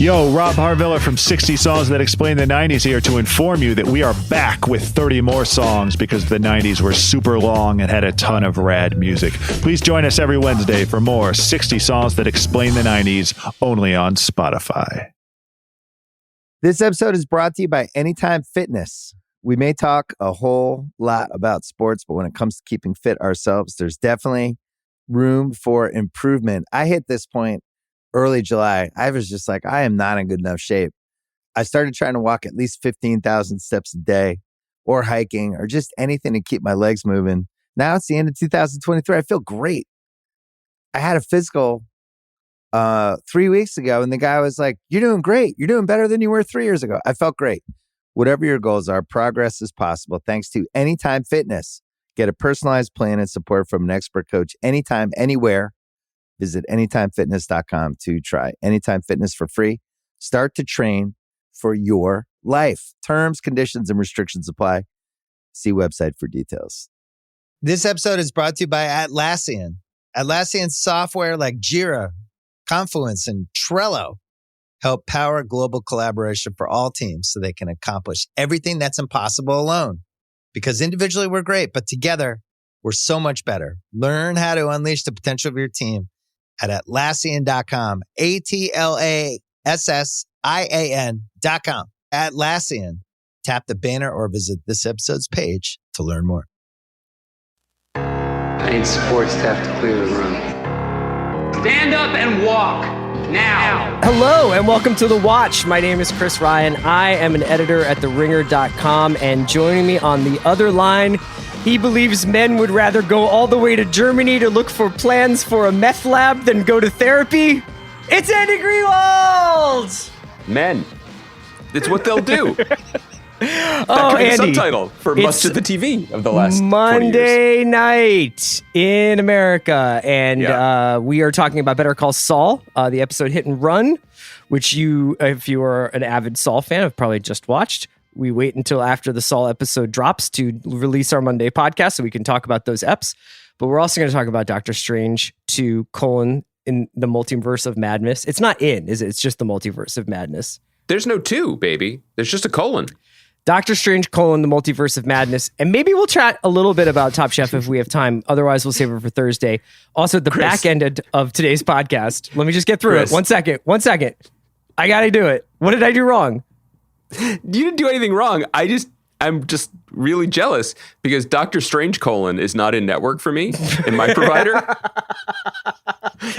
Yo, Rob Harviller from 60 Songs That Explain the 90s here to inform you that we are back with 30 more songs because the 90s were super long and had a ton of rad music. Please join us every Wednesday for more 60 Songs That Explain the 90s only on Spotify. This episode is brought to you by Anytime Fitness. We may talk a whole lot about sports, but when it comes to keeping fit ourselves, there's definitely room for improvement. I hit this point early July. I was just like, I am not in good enough shape. I started trying to walk at least 15,000 steps a day or hiking or just anything to keep my legs moving. Now it's the end of 2023. I feel great. I had a physical 3 weeks ago and the guy was like, you're doing great. You're doing better than you were 3 years ago. I felt great. Whatever your goals are, progress is possible thanks to Anytime Fitness. Get a personalized plan and support from an expert coach anytime, anywhere. Visit anytimefitness.com to try Anytime Fitness for free. Start to train for your life. Terms, conditions, and restrictions apply. See website for details. This episode is brought to you by Atlassian. Atlassian software like Jira, Confluence, and Trello help power global collaboration for all teams so they can accomplish everything that's impossible alone. Because individually we're great, but together we're so much better. Learn how to unleash the potential of your team at Atlassian.com. Atlassian.com. Atlassian. Tap the banner or visit this episode's page to learn more. I need support staff to clear the room. Stand up and walk now. Hello and welcome to The Watch. My name is Chris Ryan. I am an editor at TheRinger.com, and joining me on the other line, he believes men would rather go all the way to Germany to look for plans for a meth lab than go to therapy. It's Andy Greenwald! Men. It's what they'll do. Oh, That could be Andy, the subtitle for much of the TV of the last 20 years. Monday night in America, and we are talking about Better Call Saul, the episode Hit and Run, which you, if you are an avid Saul fan, have probably just watched. We wait until after the Saul episode drops to release our Monday podcast so we can talk about those eps. But we're also going to talk about Doctor Strange 2: in the Multiverse of Madness. It's not in, is it? It's just the Multiverse of Madness. There's no 2, baby. There's just a colon. Doctor Strange: the Multiverse of Madness. And maybe we'll chat a little bit about Top Chef if we have time. Otherwise, we'll save it for Thursday. Also, the back end of today's podcast. Let me just get through it. One second. I got to do it. What did I do wrong? You didn't do anything wrong. I'm just really jealous because Doctor Strange : is not in network for me and my provider.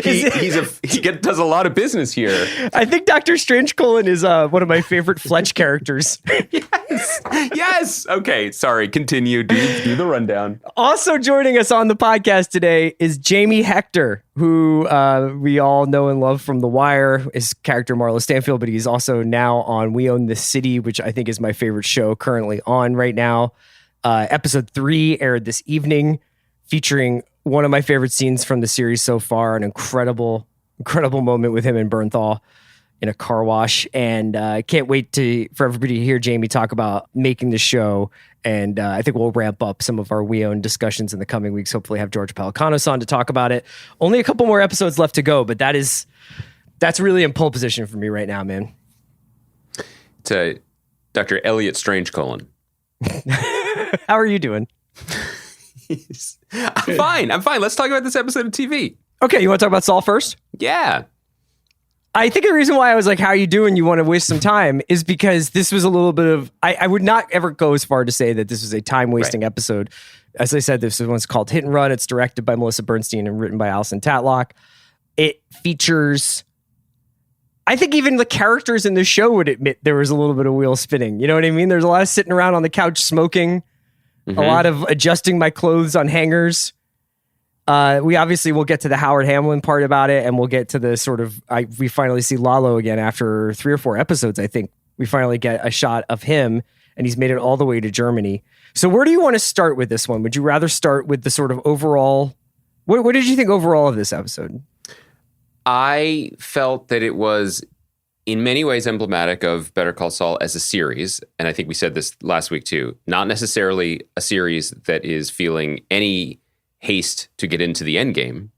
He does a lot of business here. I think Doctor Strange : is one of my favorite Fletch characters. Yes. Okay. Sorry. Continue. Do the rundown. Also joining us on the podcast today is Jamie Hector, who we all know and love from The Wire, his character Marlo Stanfield, but he's also now on We Own This City, which I think is my favorite show currently on right now. Episode 3 aired this evening, featuring one of my favorite scenes from the series so far, an incredible moment with him and Bernthal in a car wash. And I can't wait for everybody to hear Jamie talk about making the show. And I think we'll ramp up some of our We Own discussions in the coming weeks. Hopefully have George Pelicanos on to talk about it. Only a couple more episodes left to go, but that's really in pole position for me right now, man. To Dr. Elliot Strange : How are you doing? I'm fine. Let's talk about this episode of TV. Okay, you want to talk about Saul first? Yeah. I think the reason why I was like, how are you doing? You want to waste some time is because this was a little bit of, I would not ever go as far to say that this was a time-wasting episode. As I said, this one's called Hit and Run. It's directed by Melissa Bernstein and written by Alison Tatlock. It features, I think even the characters in the show would admit there was a little bit of wheel spinning. You know what I mean? There's a lot of sitting around on the couch smoking, a lot of adjusting my clothes on hangers. We obviously will get to the Howard Hamlin part about it, and we'll get to the sort of, we finally see Lalo again after 3 or 4 episodes. I think we finally get a shot of him, and he's made it all the way to Germany. So where do you want to start with this one? Would you rather start with the sort of overall, what did you think overall of this episode? I felt that it was in many ways emblematic of Better Call Saul as a series. And I think we said this last week too, not necessarily a series that is feeling any haste to get into the end game.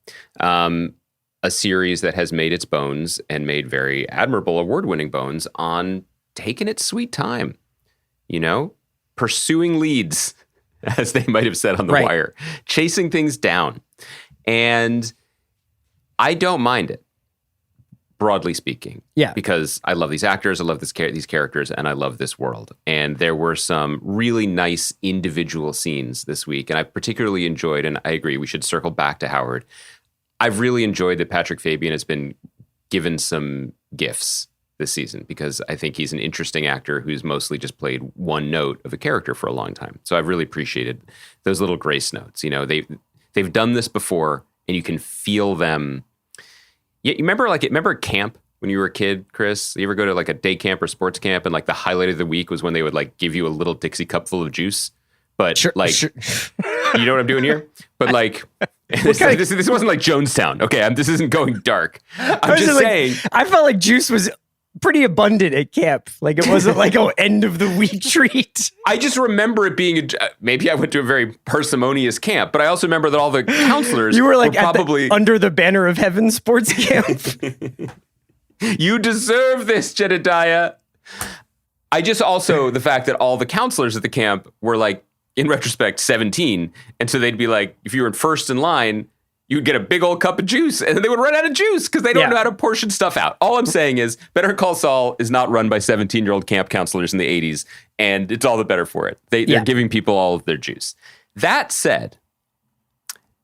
a series that has made its bones and made very admirable award-winning bones on taking its sweet time, pursuing leads, as they might have said on The Wire, chasing things down. And I don't mind it, broadly speaking. Yeah. Because I love these actors, I love these characters, and I love this world. And there were some really nice individual scenes this week, and I particularly enjoyed, and I agree, we should circle back to Howard. I've really enjoyed that Patrick Fabian has been given some gifts this season, because I think he's an interesting actor who's mostly just played one note of a character for a long time. So I've really appreciated those little grace notes. They've done this before, and you can feel them. Yeah, you remember camp when you were a kid, Chris? You ever go to like a day camp or sports camp, and like the highlight of the week was when they would like give you a little Dixie cup full of juice? But sure. You know what I'm doing here? But this wasn't like Jonestown. Okay, this isn't going dark. I'm just saying. I felt like juice was pretty abundant at camp. Like it wasn't like an end of the week treat. I just remember it being maybe I went to a very parsimonious camp, but I also remember that all the counselors were like probably under the banner of heaven sports camp. You deserve this, Jedediah. I just also the fact that all the counselors at the camp were like, in retrospect, 17. And so they'd be like, if you were first in line, you would get a big old cup of juice, and then they would run out of juice because they don't know how to portion stuff out. All I'm saying is Better Call Saul is not run by 17-year-old camp counselors in the 80s, and it's all the better for it. They're giving people all of their juice. That said,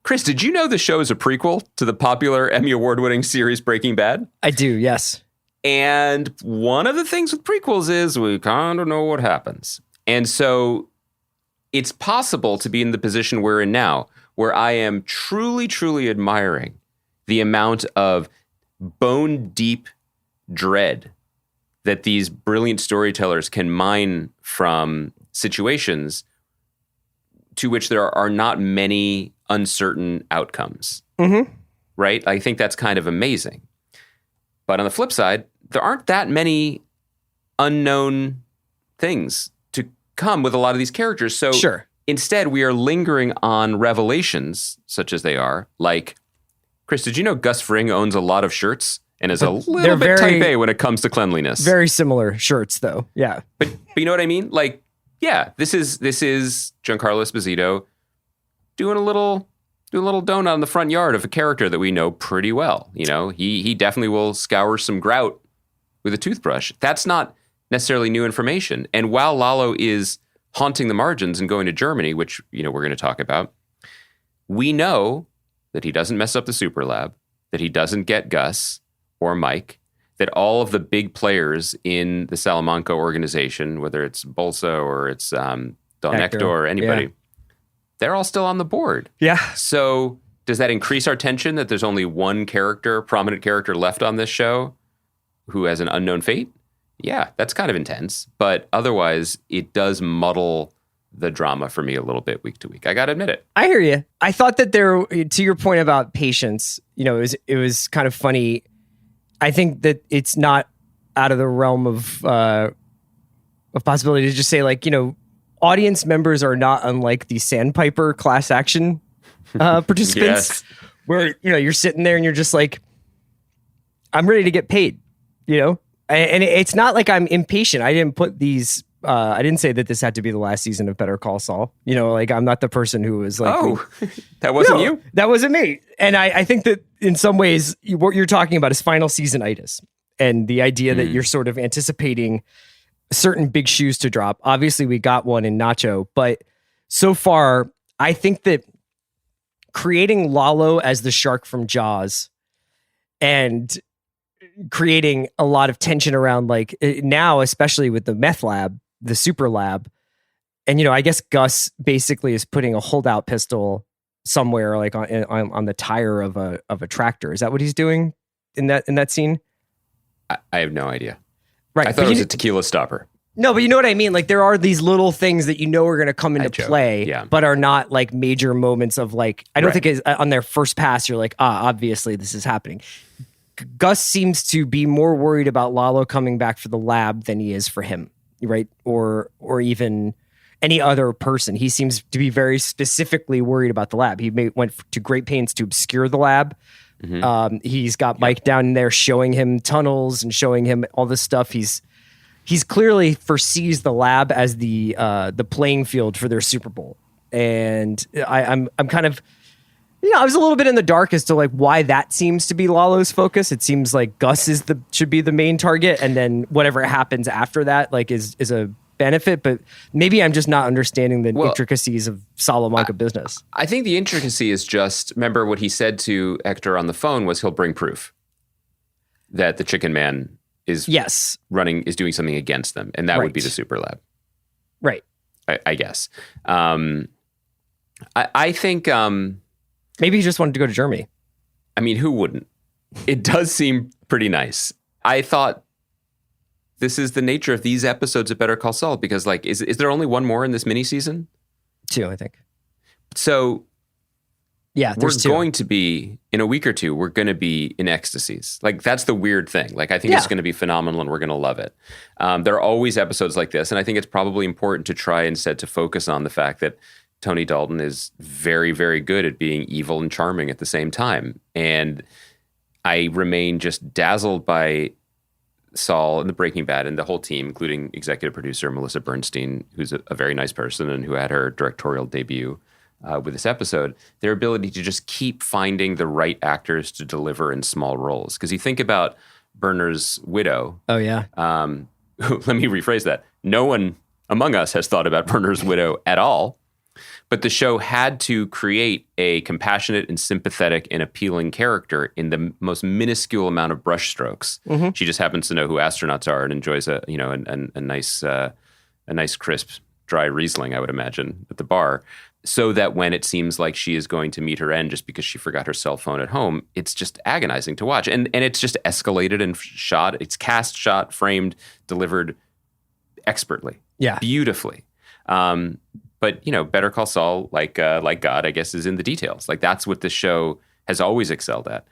Chris, did you know the show is a prequel to the popular Emmy Award-winning series Breaking Bad? I do, yes. And one of the things with prequels is we kind of know what happens. And so it's possible to be in the position we're in now, where I am truly, truly admiring the amount of bone-deep dread that these brilliant storytellers can mine from situations to which there are not many uncertain outcomes. Mm-hmm. Right? I think that's kind of amazing. But on the flip side, there aren't that many unknown things to come with a lot of these characters. So instead, we are lingering on revelations, such as they are. Like, Chris, did you know Gus Fring owns a lot of shirts and is a little bit type A when it comes to cleanliness? Very similar shirts, though. Yeah. But you know what I mean? Like, yeah, this is Giancarlo Esposito doing a little donut in the front yard of a character that we know pretty well. He definitely will scour some grout with a toothbrush. That's not necessarily new information. And while Lalo is haunting the margins and going to Germany, which, we're going to talk about, we know that he doesn't mess up the super lab, that he doesn't get Gus or Mike, that all of the big players in the Salamanca organization, whether it's Bolsa or it's Don Hector or anybody, they're all still on the board. Yeah. So does that increase our tension that there's only one prominent character left on this show who has an unknown fate? Yeah, that's kind of intense. But otherwise, it does muddle the drama for me a little bit week to week. I got to admit it. I hear you. I thought that to your point about patience, it was kind of funny. I think that it's not out of the realm of possibility to just say, like, audience members are not unlike the Sandpiper class action participants, where, you're sitting there and you're just like, I'm ready to get paid, And it's not like I'm impatient. I didn't put these. I didn't say that this had to be the last season of Better Call Saul. I'm not the person who was like, that wasn't you? That wasn't me. And I think that in some ways, what you're talking about is final season-itis. And the idea that you're sort of anticipating certain big shoes to drop. Obviously, we got one in Nacho. But so far, I think that creating Lalo as the shark from Jaws and creating a lot of tension around, like, now, especially with the meth lab, the super lab. And, I guess Gus basically is putting a holdout pistol somewhere, like on the tire of a tractor. Is that what he's doing in that scene? I have no idea. Right. I thought it was a tequila stopper. No, but you know what I mean? Like, there are these little things that are going to come into play, but are not like major moments of, like, I don't think it's, on their first pass, you're like, obviously this is happening. Gus seems to be more worried about Lalo coming back for the lab than he is for him, right? Or even any other person. He seems to be very specifically worried about the lab. He went to great pains to obscure the lab, He's got Mike down there showing him tunnels and showing him all this stuff. He's clearly foresees the lab as the playing field for their Super Bowl. And I'm kind of, I was a little bit in the dark as to like why that seems to be Lalo's focus. It seems like Gus should be the main target, and then whatever happens after that like is a benefit. But maybe I'm just not understanding the intricacies of Salamanca business. I think the intricacy is just, remember what he said to Hector on the phone was he'll bring proof that the Chicken Man is doing something against them, and that would be the super lab, right? I guess. I think maybe he just wanted to go to Germany. I mean, who wouldn't? It does seem pretty nice. I thought this is the nature of these episodes of Better Call Saul, because like, is there only one more in this mini season? 2, I think. So yeah, we're going to be, in a week or two, we're going to be in ecstasies. Like, that's the weird thing. Like, I think it's going to be phenomenal and we're going to love it. There are always episodes like this. And I think it's probably important to try instead to focus on the fact that Tony Dalton is very, very good at being evil and charming at the same time. And I remain just dazzled by Saul and the Breaking Bad and the whole team, including executive producer Melissa Bernstein, who's a very nice person and who had her directorial debut with this episode, their ability to just keep finding the right actors to deliver in small roles. Because you think about Berner's widow. Oh, yeah. Let me rephrase that. No one among us has thought about Berner's widow at all. But the show had to create a compassionate and sympathetic and appealing character in the most minuscule amount of brushstrokes. Mm-hmm. She just happens to know who astronauts are and enjoys a nice crisp dry Riesling, I would imagine, at the bar. So that when it seems like she is going to meet her end just because she forgot her cell phone at home, it's just agonizing to watch. And it's just escalated and shot. It's cast, shot, framed, delivered expertly, beautifully. But, Better Call Saul, like God, I guess, is in the details. Like, that's what this show has always excelled at.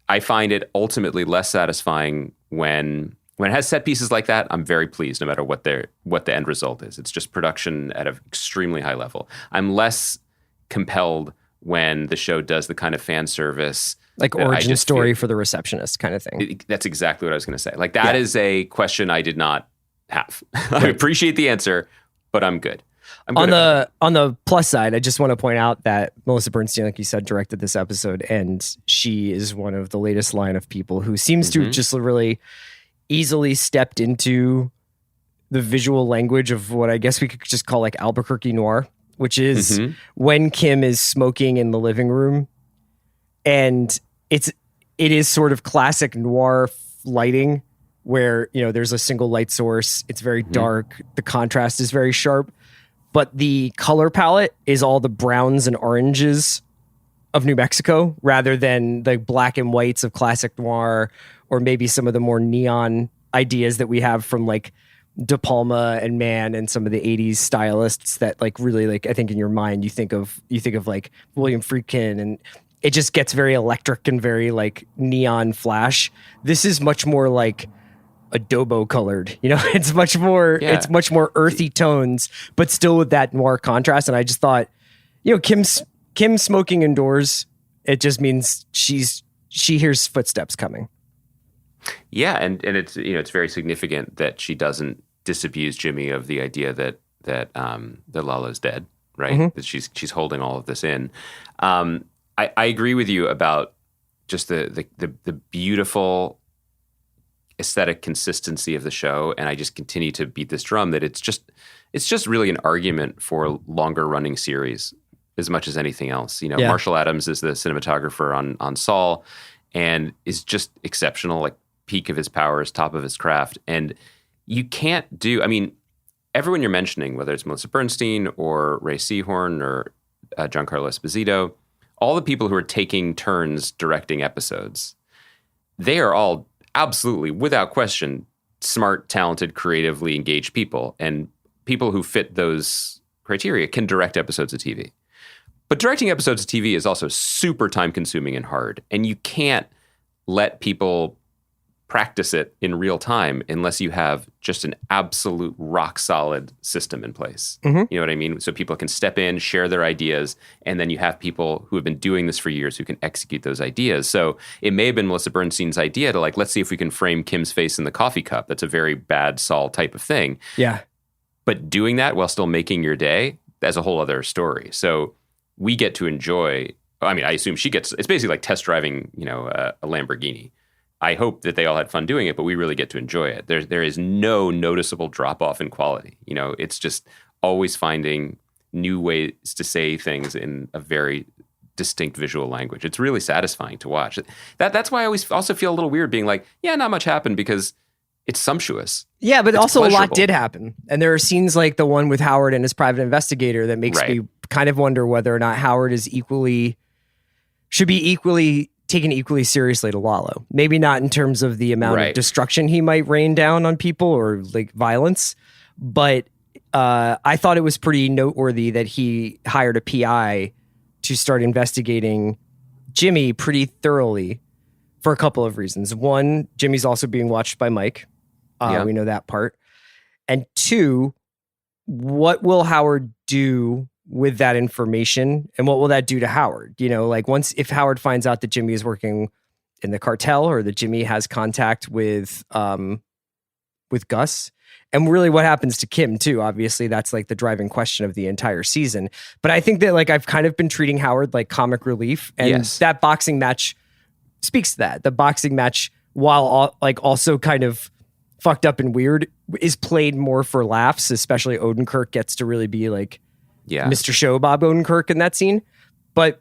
I find it ultimately less satisfying when it has set pieces like that. I'm very pleased, no matter what the end result is. It's just production at an extremely high level. I'm less compelled when the show does the kind of fan service, like origin story for the receptionist kind of thing. That's exactly what I was going to say. Like, that is a question I did not have. I appreciate the answer, but I'm good. On the plus side, I just want to point out that Melissa Bernstein, like you said, directed this episode, and she is one of the latest line of people who seems to just really easily stepped into the visual language of what I guess we could just call like Albuquerque noir, which is when Kim is smoking in the living room, and it is sort of classic noir lighting where there's a single light source. It's very dark. The contrast is very sharp. But the color palette is all the browns and oranges of New Mexico rather than the black and whites of classic noir, or maybe some of the more neon ideas that we have from like De Palma and Mann and some of the 80s stylists that like really like, I think in your mind, you think of like William Friedkin, and it just gets very electric and very like neon flash. This is much more like adobo colored, it's much more earthy tones, but still with that noir contrast. And I just thought, Kim smoking indoors, it just means she hears footsteps coming. Yeah, and it's it's very significant that she doesn't disabuse Jimmy of the idea that Lalo's dead, right? That she's holding all of this in. I agree with you about just the beautiful aesthetic consistency of the show, and I just continue to beat this drum that it's just really an argument for longer running series as much as anything else. Marshall Adams is the cinematographer on Saul, and is just exceptional, like peak of his powers, top of his craft. And you can't do, everyone you're mentioning, whether it's Melissa Bernstein or Ray Seahorn or Giancarlo Esposito, all the people who are taking turns directing episodes, they are all absolutely, without question, smart, talented, creatively engaged people. And people who fit those criteria can direct episodes of TV. But directing episodes of TV is also super time-consuming and hard. And you can't let people practice it in real time unless you have just an absolute rock solid system in place. You know what I mean? So people can step in, share their ideas, and then you have people who have been doing this for years who can execute those ideas. So it may have been Melissa Bernstein's idea to let's see if we can frame Kim's face in the coffee cup. That's a very bad Saul type of thing. Yeah. But doing that while still making your day, that's a whole other story. So we get to enjoy, I assume it's basically like test driving, a Lamborghini. I hope that they all had fun doing it, but we really get to enjoy it. There is no noticeable drop off in quality. It's just always finding new ways to say things in a very distinct visual language. It's really satisfying to watch. That's why I always also feel a little weird being like, yeah, not much happened because it's sumptuous. Yeah, but it's also pleasurable. A lot did happen. And there are scenes like the one with Howard and his private investigator that makes me kind of wonder whether or not Howard should be taken equally seriously to Lalo. Maybe not in terms of the amount of destruction he might rain down on people or like violence, but I thought it was pretty noteworthy that he hired a PI to start investigating Jimmy pretty thoroughly for a couple of reasons. One, Jimmy's also being watched by Mike. We know that part. And two, what will Howard do with that information, and what will that do to Howard? If Howard finds out that Jimmy is working in the cartel or that Jimmy has contact with Gus, and really what happens to Kim too. Obviously that's like the driving question of the entire season. But I think that I've kind of been treating Howard like comic relief, and that boxing match speaks to that. The boxing match, while also kind of fucked up and weird, is played more for laughs, especially Odenkirk gets to really be Mr. Show Bob Odenkirk in that scene. But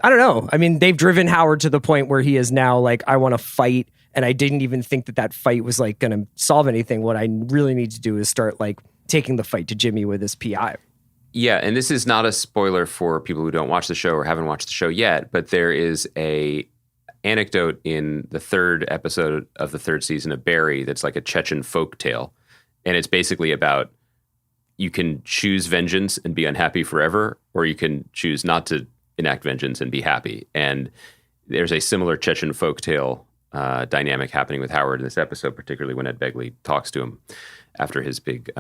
I don't know. They've driven Howard to the point where he is now I want to fight, and I didn't even think that fight was going to solve anything. What I really need to do is start taking the fight to Jimmy with his PI. Yeah, and this is not a spoiler for people who don't watch the show or haven't watched the show yet, but there is a anecdote in the third episode of the third season of Barry that's like a Chechen folk tale, and it's basically about you can choose vengeance and be unhappy forever, or you can choose not to enact vengeance and be happy. And there's a similar Chechen folktale dynamic happening with Howard in this episode, particularly when Ed Begley talks to him after his big...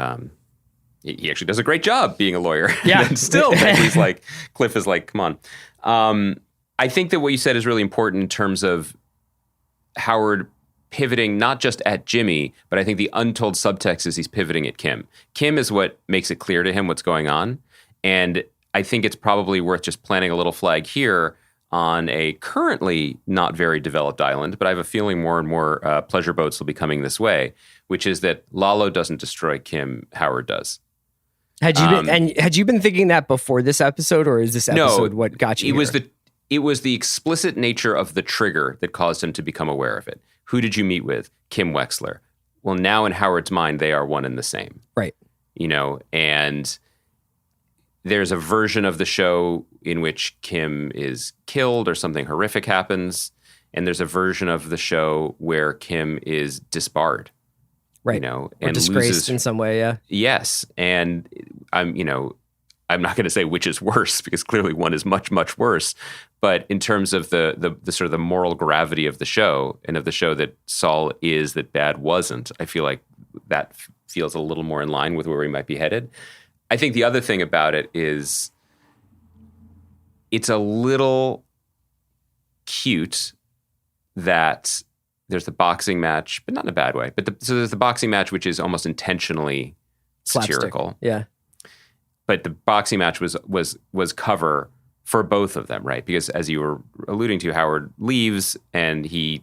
he actually does a great job being a lawyer. Yeah. And still, Begley's Cliff is come on. I think that what you said is really important in terms of Howard pivoting not just at Jimmy, but I think the untold subtext is he's pivoting at Kim. Kim is what makes it clear to him what's going on. And I think it's probably worth just planting a little flag here on a currently not very developed island, but I have a feeling more and more pleasure boats will be coming this way, which is that Lalo doesn't destroy Kim, Howard does. Had you been thinking that before this episode, or is this episode what got you here? It was the explicit nature of the trigger that caused him to become aware of it. Who did you meet with? Kim Wexler. Well, now in Howard's mind, they are one and the same. Right. And there's a version of the show in which Kim is killed or something horrific happens. And there's a version of the show where Kim is disbarred. Right. Or disgraced in some way, yeah. Yes. And I'm not going to say which is worse, because clearly one is much, much worse. But in terms of the sort of the moral gravity of the show, and of the show that Saul is, that Bad wasn't, I feel like that feels a little more in line with where we might be headed. I think the other thing about it is it's a little cute that there's the boxing match, but not in a bad way. So there's the boxing match, which is almost intentionally satirical. Yeah. But the boxing match was cover for both of them, right? Because as you were alluding to, Howard leaves and he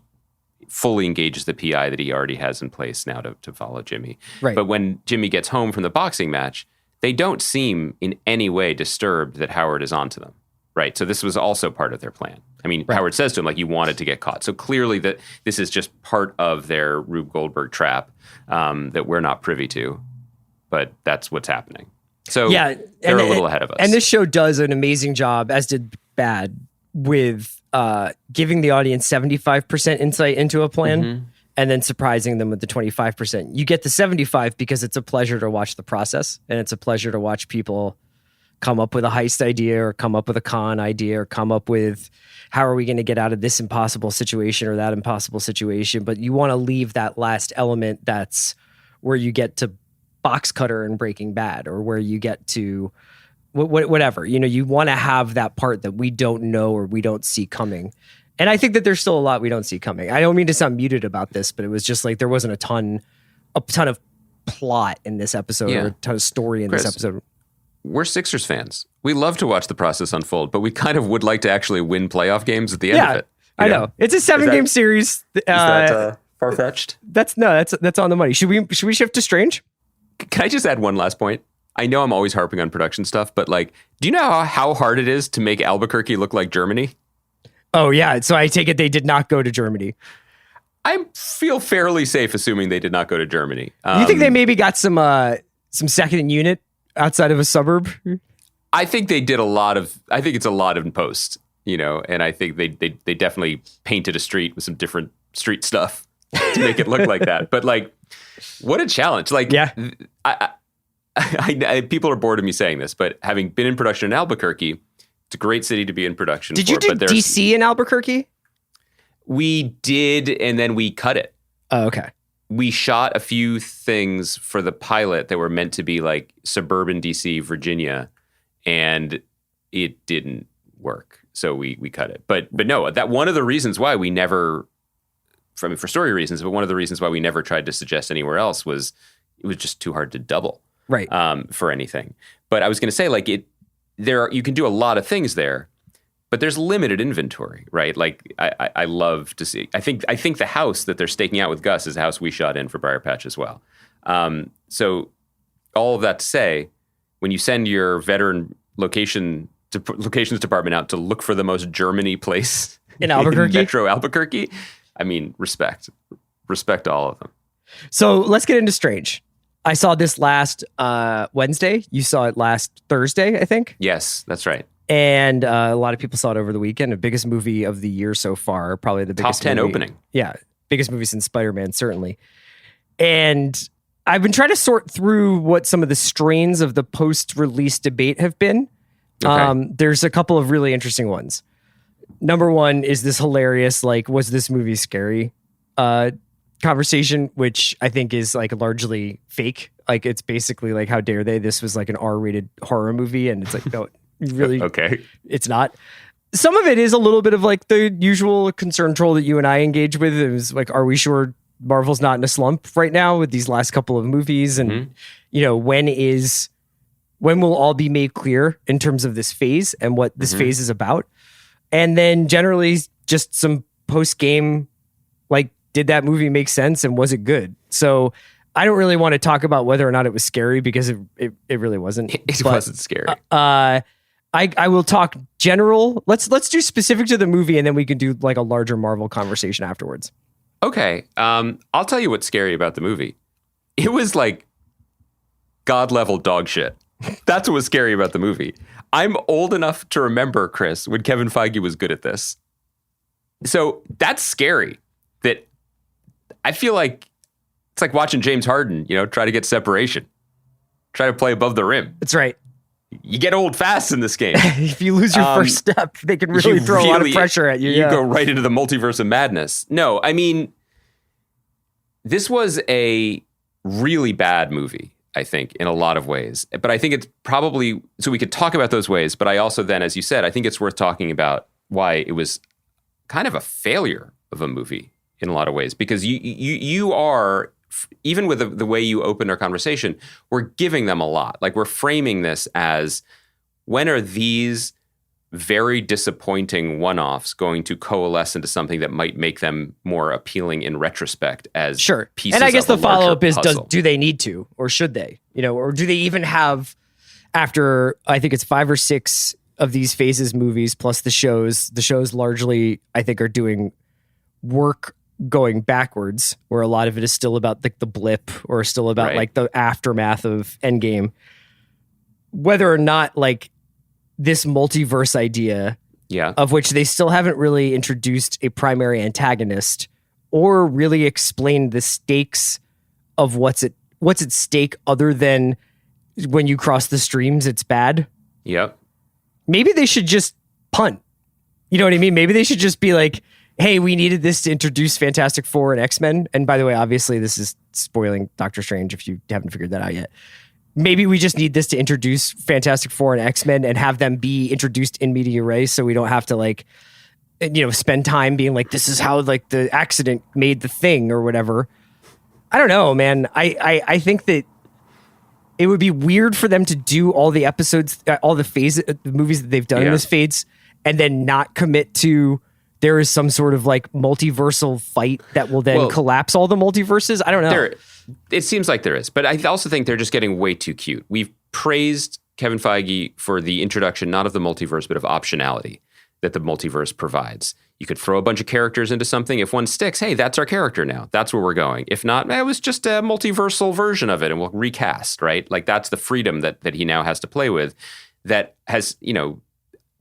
fully engages the PI that he already has in place now to follow Jimmy. Right. But when Jimmy gets home from the boxing match, they don't seem in any way disturbed that Howard is onto them, right? So this was also part of their plan. Right. Howard says to him, you wanted to get caught. So clearly that this is just part of their Rube Goldberg trap that we're not privy to, but that's what's happening. So they're a little ahead of us. And this show does an amazing job, as did Bad, with giving the audience 75% insight into a plan and then surprising them with the 25%. You get the 75 because it's a pleasure to watch the process, and it's a pleasure to watch people come up with a heist idea or come up with a con idea or come up with how are we going to get out of this impossible situation or that impossible situation. But you want to leave that last element that's where you get to Box Cutter and Breaking Bad, or where you get to whatever. You want to have that part that we don't know or we don't see coming. And I think that there's still a lot we don't see coming. I don't mean to sound muted about this, but it was just like there wasn't a ton of plot in this episode or a ton of story in Chris, this episode. We're Sixers fans. We love to watch the process unfold, but we kind of would like to actually win playoff games at the end of it. I know. It's a 7-game series. Is that far-fetched? That's on the money. Should we shift to Strange? Can I just add one last point? I know I'm always harping on production stuff, but like, do you know how hard it is to make Albuquerque look like Germany? Oh, yeah. So I take it they did not go to Germany. I feel fairly safe assuming they did not go to Germany. You think they maybe got some second unit outside of a suburb? I think they did I think it's a lot in post, and I think they definitely painted a street with some different street stuff to make it look like that. But like, what a challenge. Like, yeah. I people are bored of me saying this, but having been in production in Albuquerque, it's a great city to be in production. Did you do DC in Albuquerque? We did, and then we cut it. Oh, okay. We shot a few things for the pilot that were meant to be like suburban DC, Virginia, and it didn't work. So we cut it. But no, that one of the reasons why we never, for story reasons, but one of the reasons why we never tried to suggest anywhere else was it was just too hard to double. Right. For anything. But I was going to say, like, you can do a lot of things there, but there's limited inventory, right? Like, I love to see. I think the house that they're staking out with Gus is a house we shot in for Briar Patch as well. So all of that to say, when you send your veteran locations department out to look for the most Germany place in Albuquerque, in Metro Albuquerque, I mean, respect to all of them. So let's get into Strange. I saw this last Wednesday. You saw it last Thursday, I think. Yes, that's right. And a lot of people saw it over the weekend. The biggest movie of the year so far, probably the biggest top 10 movie. opening. Yeah, biggest movie since Spider-Man, certainly. And I've been trying to sort through what some of the strains of the post-release debate have been. Okay. There's a couple of really interesting ones. Number one is this hilarious, like, was this movie scary? Conversation, which I think is like largely fake. Like, it's basically like, how dare they? This was like an R-rated horror movie, and it's like, no, really, okay, it's not. Some of it is a little bit of like the usual concern troll that you and I engage with. It was like, are we sure Marvel's not in a slump right now with these last couple of movies? And when will all be made clear in terms of this phase and what this phase is about? And then generally just some post-game, like, did that movie make sense and was it good? So I don't really want to talk about whether or not it was scary because it really wasn't. It wasn't scary. I will talk general. Let's do specific to the movie, and then we can do like a larger Marvel conversation afterwards. Okay. I'll tell you what's scary about the movie. It was like God level dog shit. That's what was scary about the movie. I'm old enough to remember, Chris, when Kevin Feige was good at this. So that's scary. That I feel like it's like watching James Harden, try to get separation, try to play above the rim. That's right. You get old fast in this game. If you lose your first step, they can really throw a lot of pressure at you. You go right into the multiverse of madness. No, I mean, this was a really bad movie, I think, in a lot of ways. But I think it's probably, so we could talk about those ways, but I also then, as you said, I think it's worth talking about why it was kind of a failure of a movie in a lot of ways, because you are, even with the way you opened our conversation, we're giving them a lot. Like, we're framing this as, when are these very disappointing one-offs going to coalesce into something that might make them more appealing in retrospect as pieces. And I guess of the follow-up is, puzzle. do they need to, or should they? Or do they even have, after I think it's 5 or 6 of these phases movies plus the shows largely I think are doing work going backwards, where a lot of it is still about like the blip, or still about like the aftermath of Endgame. Whether or not like this multiverse idea, of which they still haven't really introduced a primary antagonist or really explained the stakes of what's at stake, other than when you cross the streams, it's bad. Yep. Maybe they should just punt. You know what I mean? Maybe they should just be like, hey, we needed this to introduce Fantastic Four and X-Men. And by the way, obviously this is spoiling Doctor Strange if you haven't figured that out yet. Maybe we just need this to introduce Fantastic Four and X-Men and have them be introduced in media res, so we don't have to like, you know, spend time being like, this is how like the accident made the thing or whatever. I don't know, man. I think that it would be weird for them to do all the episodes, all the phases, the movies that they've done in this phase, and then not commit to there is some sort of like multiversal fight that will then collapse all the multiverses. I don't know. It seems like there is, but I also think they're just getting way too cute. We've praised Kevin Feige for the introduction, not of the multiverse, but of optionality that the multiverse provides. You could throw a bunch of characters into something. If one sticks, hey, that's our character now. That's where we're going. If not, it was just a multiversal version of it and we'll recast, right? Like that's the freedom that he now has to play with that has, you know,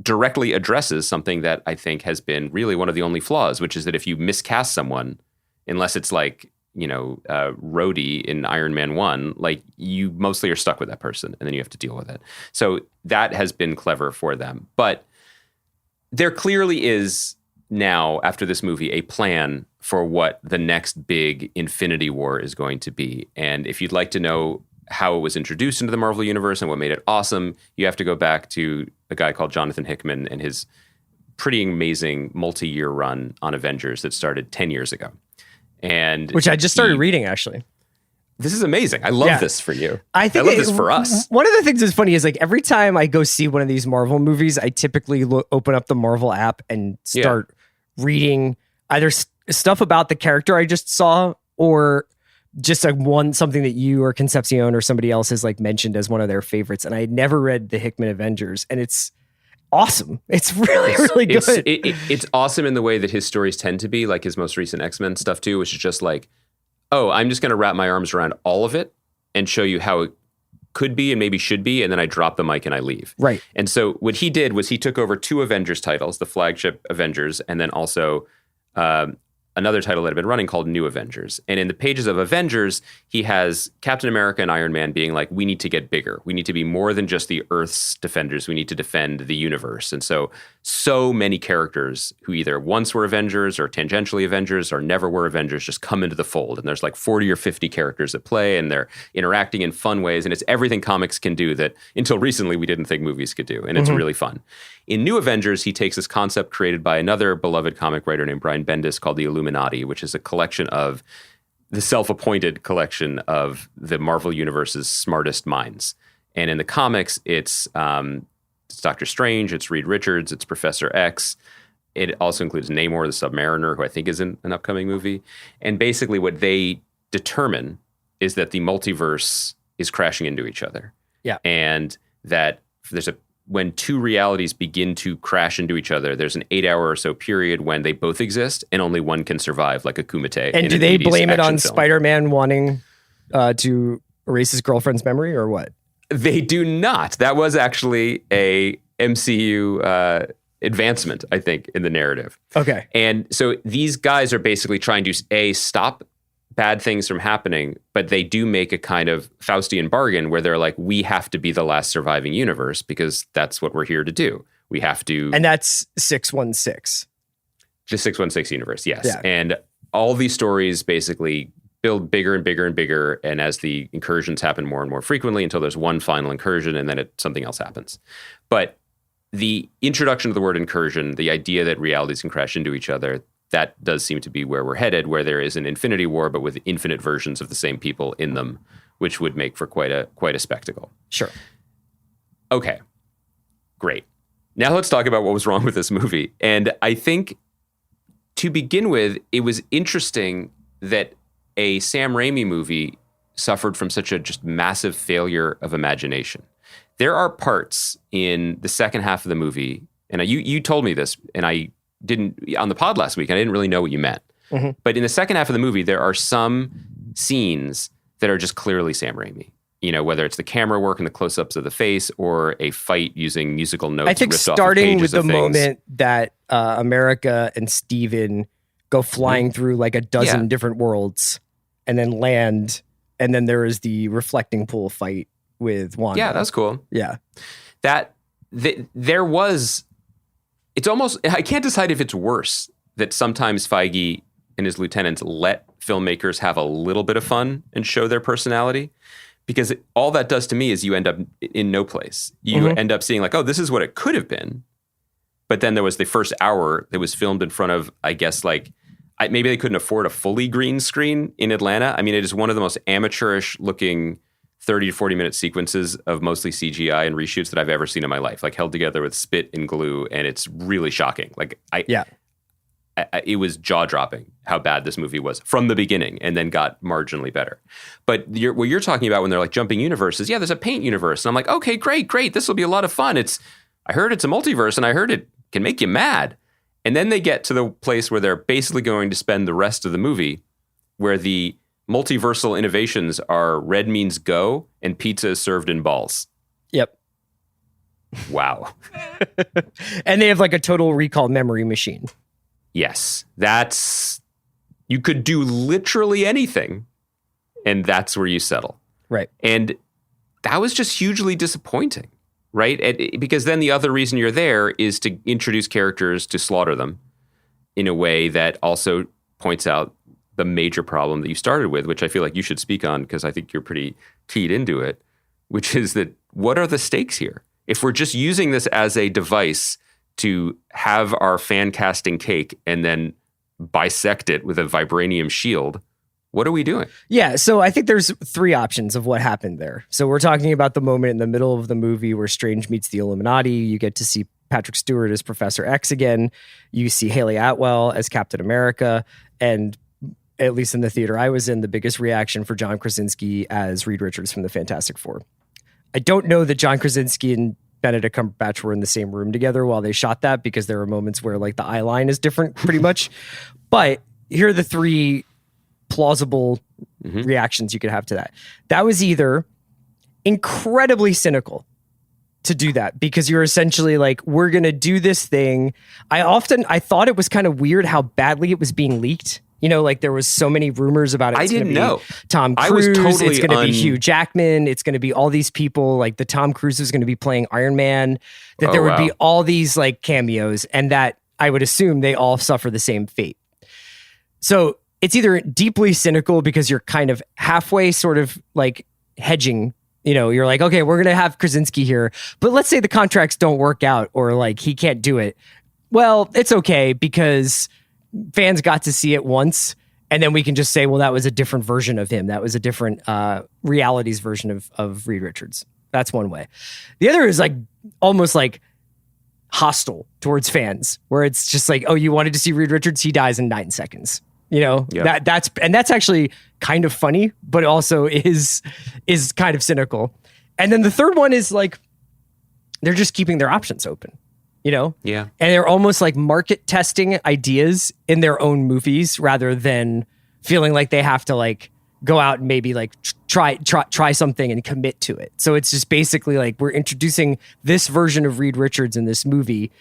directly addresses something that I think has been really one of the only flaws, which is that if you miscast someone, unless it's like, you know, Rhodey in Iron Man 1, like you mostly are stuck with that person and then you have to deal with it. So that has been clever for them. But there clearly is now, after this movie, a plan for what the next big Infinity War is going to be. And if you'd like to know how it was introduced into the Marvel Universe and what made it awesome, you have to go back to a guy called Jonathan Hickman and his pretty amazing multi-year run on Avengers that started 10 years ago. And which I just started reading, actually. This is amazing. I love this for you. I think love this for us. One of the things that's funny is like every time I go see one of these Marvel movies, I typically open up the Marvel app and start reading either stuff about the character I just saw or just like something that you or Concepcion or somebody else has like mentioned as one of their favorites. And I had never read the Hickman Avengers, and it's awesome. It's really good. It's awesome in the way that his stories tend to be, like his most recent X-Men stuff too, which is just like, oh, I'm just going to wrap my arms around all of it and show you how it could be and maybe should be, and then I drop the mic and I leave. Right. And so what he did was he took over 2 Avengers titles, the flagship Avengers, and then also another title that had been running called New Avengers. And in the pages of Avengers, he has Captain America and Iron Man being like, we need to get bigger. We need to be more than just the Earth's defenders. We need to defend the universe. And so many characters who either once were Avengers or tangentially Avengers or never were Avengers just come into the fold. And there's like 40 or 50 characters at play, and they're interacting in fun ways. And it's everything comics can do that until recently we didn't think movies could do. And it's really fun. In New Avengers, he takes this concept created by another beloved comic writer named Brian Bendis called the Illuminati, which is a collection of the self-appointed collection of the Marvel Universe's smartest minds. And in the comics, it's Doctor Strange, it's Reed Richards, it's Professor X. It also includes Namor, the Submariner, who I think is in an upcoming movie. And basically what they determine is that the multiverse is crashing into each other. Yeah. And that when 2 realities begin to crash into each other, there's an 8-hour or so period when they both exist and only one can survive, like a kumite. And do they blame it on Spider-Man wanting to erase his girlfriend's memory or what? They do not. That was actually a MCU advancement, I think, in the narrative. Okay. And so these guys are basically trying to, stop bad things from happening, but they do make a kind of Faustian bargain where they're like, we have to be the last surviving universe because that's what we're here to do. We have to. And that's 616. The 616 universe, yes. Yeah. And all these stories basically build bigger and bigger and bigger. And as the incursions happen more and more frequently until there's one final incursion and then something else happens. But the introduction of the word incursion, the idea that realities can crash into each other, that does seem to be where we're headed, where there is an Infinity War, but with infinite versions of the same people in them, which would make for quite a spectacle. Sure. Okay, great. Now let's talk about what was wrong with this movie. And I think to begin with, it was interesting that a Sam Raimi movie suffered from such a just massive failure of imagination. There are parts in the second half of the movie, and you told me this, and I didn't on the pod last week. I didn't really know what you meant. Mm-hmm. But in the second half of the movie, there are some scenes that are just clearly Sam Raimi. You know, whether it's the camera work and the close-ups of the face or a fight using musical notes. I think starting with the moment that America and Steven go flying through like a dozen different worlds and then land, and then there is the reflecting pool fight with Wanda. Yeah, that's cool. Yeah. That it's almost, I can't decide if it's worse that sometimes Feige and his lieutenants let filmmakers have a little bit of fun and show their personality, because all that does to me is you end up in no place. You end up seeing like, oh, this is what it could have been. But then there was the first hour that was filmed in front of, I guess, like, maybe they couldn't afford a fully green screen in Atlanta. I mean, it is one of the most amateurish looking 30 to 40 minute sequences of mostly CGI and reshoots that I've ever seen in my life, like held together with spit and glue. And it's really shocking. Like, it was jaw dropping how bad this movie was from the beginning, and then got marginally better. But what you're talking about when they're like jumping universes, there's a paint universe. And I'm like, okay, great. This will be a lot of fun. I heard it's a multiverse, and I heard it can make you mad. And then they get to the place where they're basically going to spend the rest of the movie where the multiversal innovations are red means go and pizza is served in balls. Yep. Wow. And they have like a total recall memory machine. Yes. You could do literally anything, and that's where you settle. Right. And that was just hugely disappointing. Right? Because then the other reason you're there is to introduce characters to slaughter them in a way that also points out the major problem that you started with, which I feel like you should speak on because I think you're pretty keyed into it, which is that what are the stakes here? If we're just using this as a device to have our fan casting cake and then bisect it with a vibranium shield, what are we doing? Yeah, so I think there's three options of what happened there. So we're talking about the moment in the middle of the movie where Strange meets the Illuminati. You get to see Patrick Stewart as Professor X again. You see Haley Atwell as Captain America. And at least in the theater I was in, the biggest reaction for John Krasinski as Reed Richards from the Fantastic Four. I don't know that John Krasinski and Benedict Cumberbatch were in the same room together while they shot that, because there are moments where like the eye line is different pretty much. But here are the three plausible reactions you could have to that. That was either incredibly cynical to do that, because you're essentially like, we're going to do this thing. I thought it was kind of weird how badly it was being leaked. You know, like there was so many rumors about it. I didn't know. Tom Cruise. It's going to be Hugh Jackman. It's going to be all these people. Like the Tom Cruise is going to be playing Iron Man. That there would be all these like cameos, and that I would assume they all suffer the same fate. So it's either deeply cynical because you're kind of halfway sort of like hedging. You know, you're like, okay, we're going to have Krasinski here, but let's say the contracts don't work out or like he can't do it. Well, it's okay because fans got to see it once, and then we can just say, well, that was a different version of him. That was a different realities version of Reed Richards. That's one way. The other is like almost like hostile towards fans, where it's just like, oh, you wanted to see Reed Richards? He dies in 9 seconds. You know, that's actually kind of funny, but also is kind of cynical. And then the third one is like, they're just keeping their options open, you know? Yeah. And they're almost like market testing ideas in their own movies rather than feeling like they have to like go out and maybe like try something and commit to it. So it's just basically like, we're introducing this version of Reed Richards in this movie.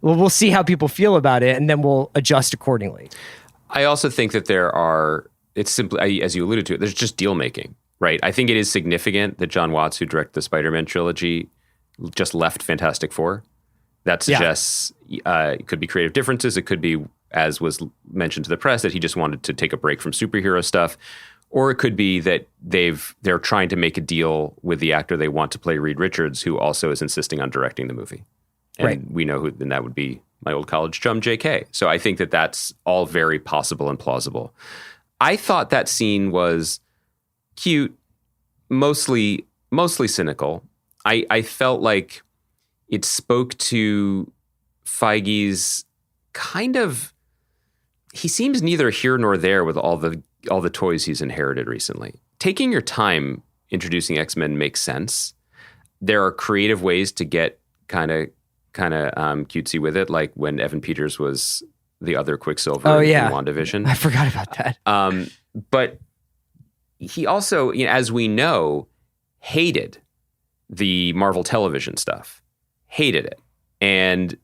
Well, we'll see how people feel about it, and then we'll adjust accordingly. I also think that it's simply, as you alluded to, there's just deal making, right? I think it is significant that John Watts, who directed the Spider-Man trilogy, just left Fantastic Four. That suggests it could be creative differences. It could be, as was mentioned to the press, that he just wanted to take a break from superhero stuff. Or it could be that they're trying to make a deal with the actor they want to play Reed Richards, who also is insisting on directing the movie. And we know who, and that would be my old college chum, JK. So I think that that's all very possible and plausible. I thought that scene was cute, mostly cynical. I felt like it spoke to Feige's kind of, he seems neither here nor there with all the toys he's inherited recently. Taking your time introducing X-Men makes sense. There are creative ways to get kind of cutesy with it, like when Evan Peters was the other Quicksilver in WandaVision. I forgot about that. But he also, as we know, hated the Marvel Television stuff. Hated it. And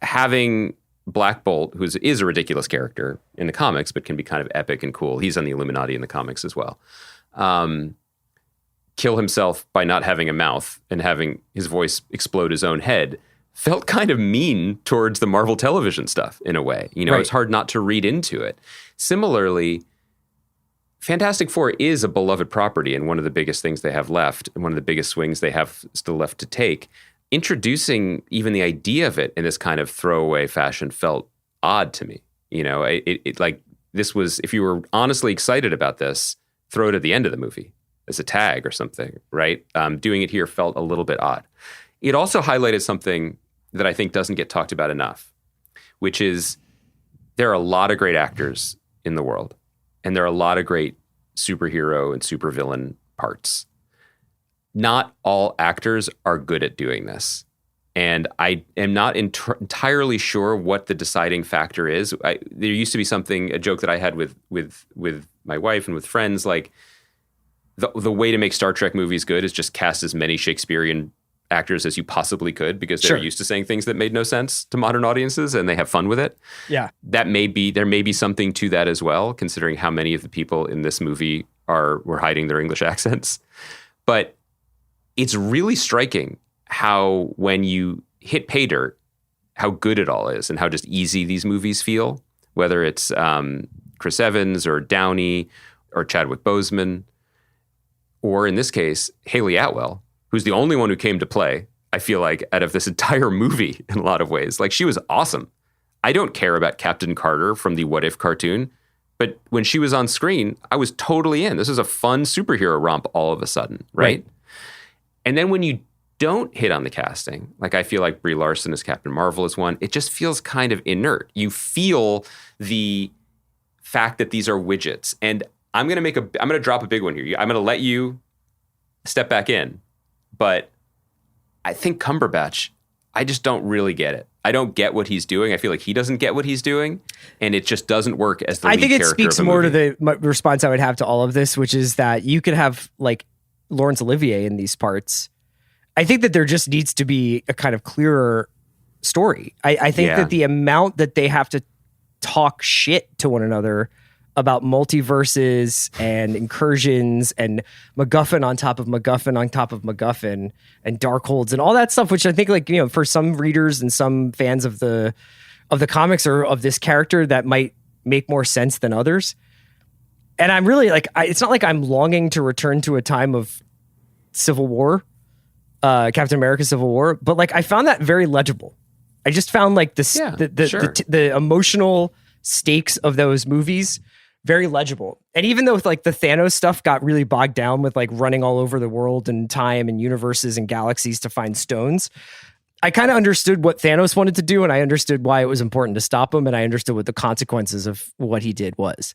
having Black Bolt, who is a ridiculous character in the comics, but can be kind of epic and cool. He's on the Illuminati in the comics as well. kill himself by not having a mouth and having his voice explode his own head felt kind of mean towards the Marvel television stuff in a way. You know, Right. It's hard not to read into it. Similarly, Fantastic Four is a beloved property and one of the biggest things they have left and one of the biggest swings they have still left to take. Introducing even the idea of it in this kind of throwaway fashion felt odd to me. You know, it like this was, if you were honestly excited about this, throw it at the end of the movie as a tag or something, right? Doing it here felt a little bit odd. It also highlighted something that I think doesn't get talked about enough, which is there are a lot of great actors in the world, and there are a lot of great superhero and supervillain parts. Not all actors are good at doing this. And I am not entirely sure what the deciding factor is. There used to be a joke that I had with my wife and with friends, like the way to make Star Trek movies good is just cast as many Shakespearean actors as you possibly could, because they're used to saying things that made no sense to modern audiences and they have fun with it. Yeah. There may be something to that as well, considering how many of the people in this movie were hiding their English accents. But it's really striking how when you hit pay dirt, how good it all is and how just easy these movies feel, whether it's Chris Evans or Downey or Chadwick Boseman, or in this case, Haley Atwell, who's the only one who came to play, I feel like, out of this entire movie in a lot of ways. Like, she was awesome. I don't care about Captain Carter from the What If cartoon, but when she was on screen, I was totally in. This is a fun superhero romp all of a sudden, right? And then when you don't hit on the casting, like I feel like Brie Larson as Captain Marvel is one, it just feels kind of inert. You feel the fact that these are widgets. And I'm going to drop a big one here. I'm going to let you step back in. But I think Cumberbatch, I just don't really get it. I don't get what he's doing. I feel like he doesn't get what he's doing, and it just doesn't work as the lead character. I think it speaks more to the response I would have to all of this, which is that you could have like Laurence Olivier in these parts. I think that there just needs to be a kind of clearer story. I think that the amount that they have to talk shit to one another about multiverses and incursions and MacGuffin on top of MacGuffin on top of MacGuffin and Darkholds and all that stuff, which I think, like, you know, for some readers and some fans of the comics or of this character, that might make more sense than others. And I'm really like, it's not like I'm longing to return to a time of Civil War, Captain America Civil War, but like I found that very legible. I just found like the emotional stakes of those movies very legible. And even though like the Thanos stuff got really bogged down with like running all over the world and time and universes and galaxies to find stones, I kind of understood what Thanos wanted to do, and I understood why it was important to stop him, and I understood what the consequences of what he did was.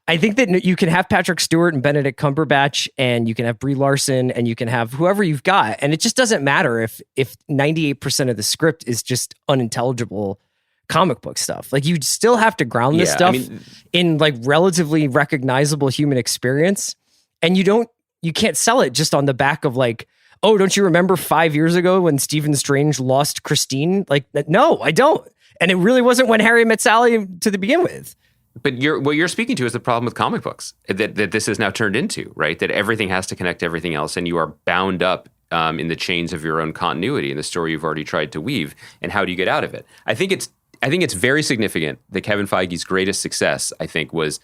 I think that you can have Patrick Stewart and Benedict Cumberbatch, and you can have Brie Larson, and you can have whoever you've got, and it just doesn't matter if 98% of the script is just unintelligible comic book stuff. Like, you still have to ground this stuff in like relatively recognizable human experience, and you can't sell it just on the back of like, oh, don't you remember 5 years ago when Stephen Strange lost Christine? Like, no, I don't. And it really wasn't when Harry met Sally to begin with. But what you're speaking to is the problem with comic books that this has now turned into, right? That everything has to connect to everything else, and you are bound up in the chains of your own continuity in the story you've already tried to weave. And how do you get out of it? I think it's very significant that Kevin Feige's greatest success, I think, was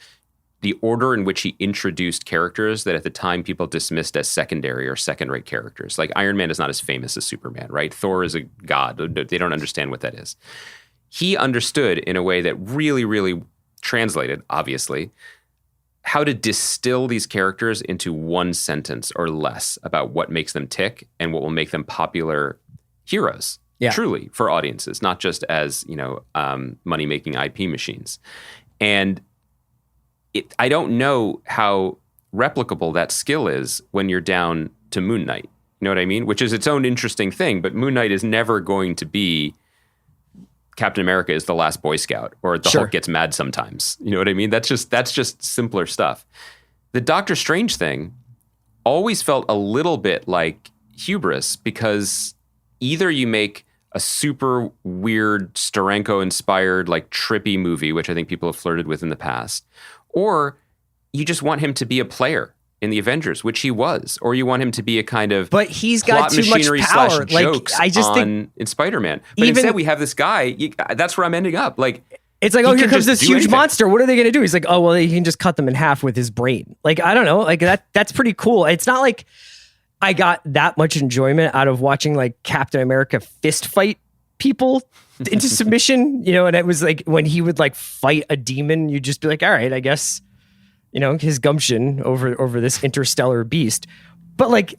the order in which he introduced characters that at the time people dismissed as secondary or second-rate characters. Like, Iron Man is not as famous as Superman, right? Thor is a god. They don't understand what that is. He understood in a way that really, really translated, obviously, how to distill these characters into one sentence or less about what makes them tick and what will make them popular heroes. Yeah. Truly, for audiences, not just as, money-making IP machines. And I don't know how replicable that skill is when you're down to Moon Knight. You know what I mean? Which is its own interesting thing, but Moon Knight is never going to be Captain America is the last Boy Scout, or the Hulk gets mad sometimes. You know what I mean? That's just simpler stuff. The Doctor Strange thing always felt a little bit like hubris, because either you make a super weird Steranko-inspired, like trippy movie, which I think people have flirted with in the past, or you just want him to be a player in the Avengers, which he was, or you want him to be a kind of but he's got plot too much machinery power. slash Like jokes I just in Spider-Man. But instead we have this guy. That's where I'm ending up. Like it's like, he oh, here can comes just this do huge anything. monster. What are they going to do? He's like, oh, well, he can just cut them in half with his brain. Like I don't know. Like that's pretty cool. It's not like I got that much enjoyment out of watching like Captain America fist fight people into submission, you know, and it was like when he would like fight a demon, you'd just be like, all right, I guess, you know, his gumption over this interstellar beast. But like,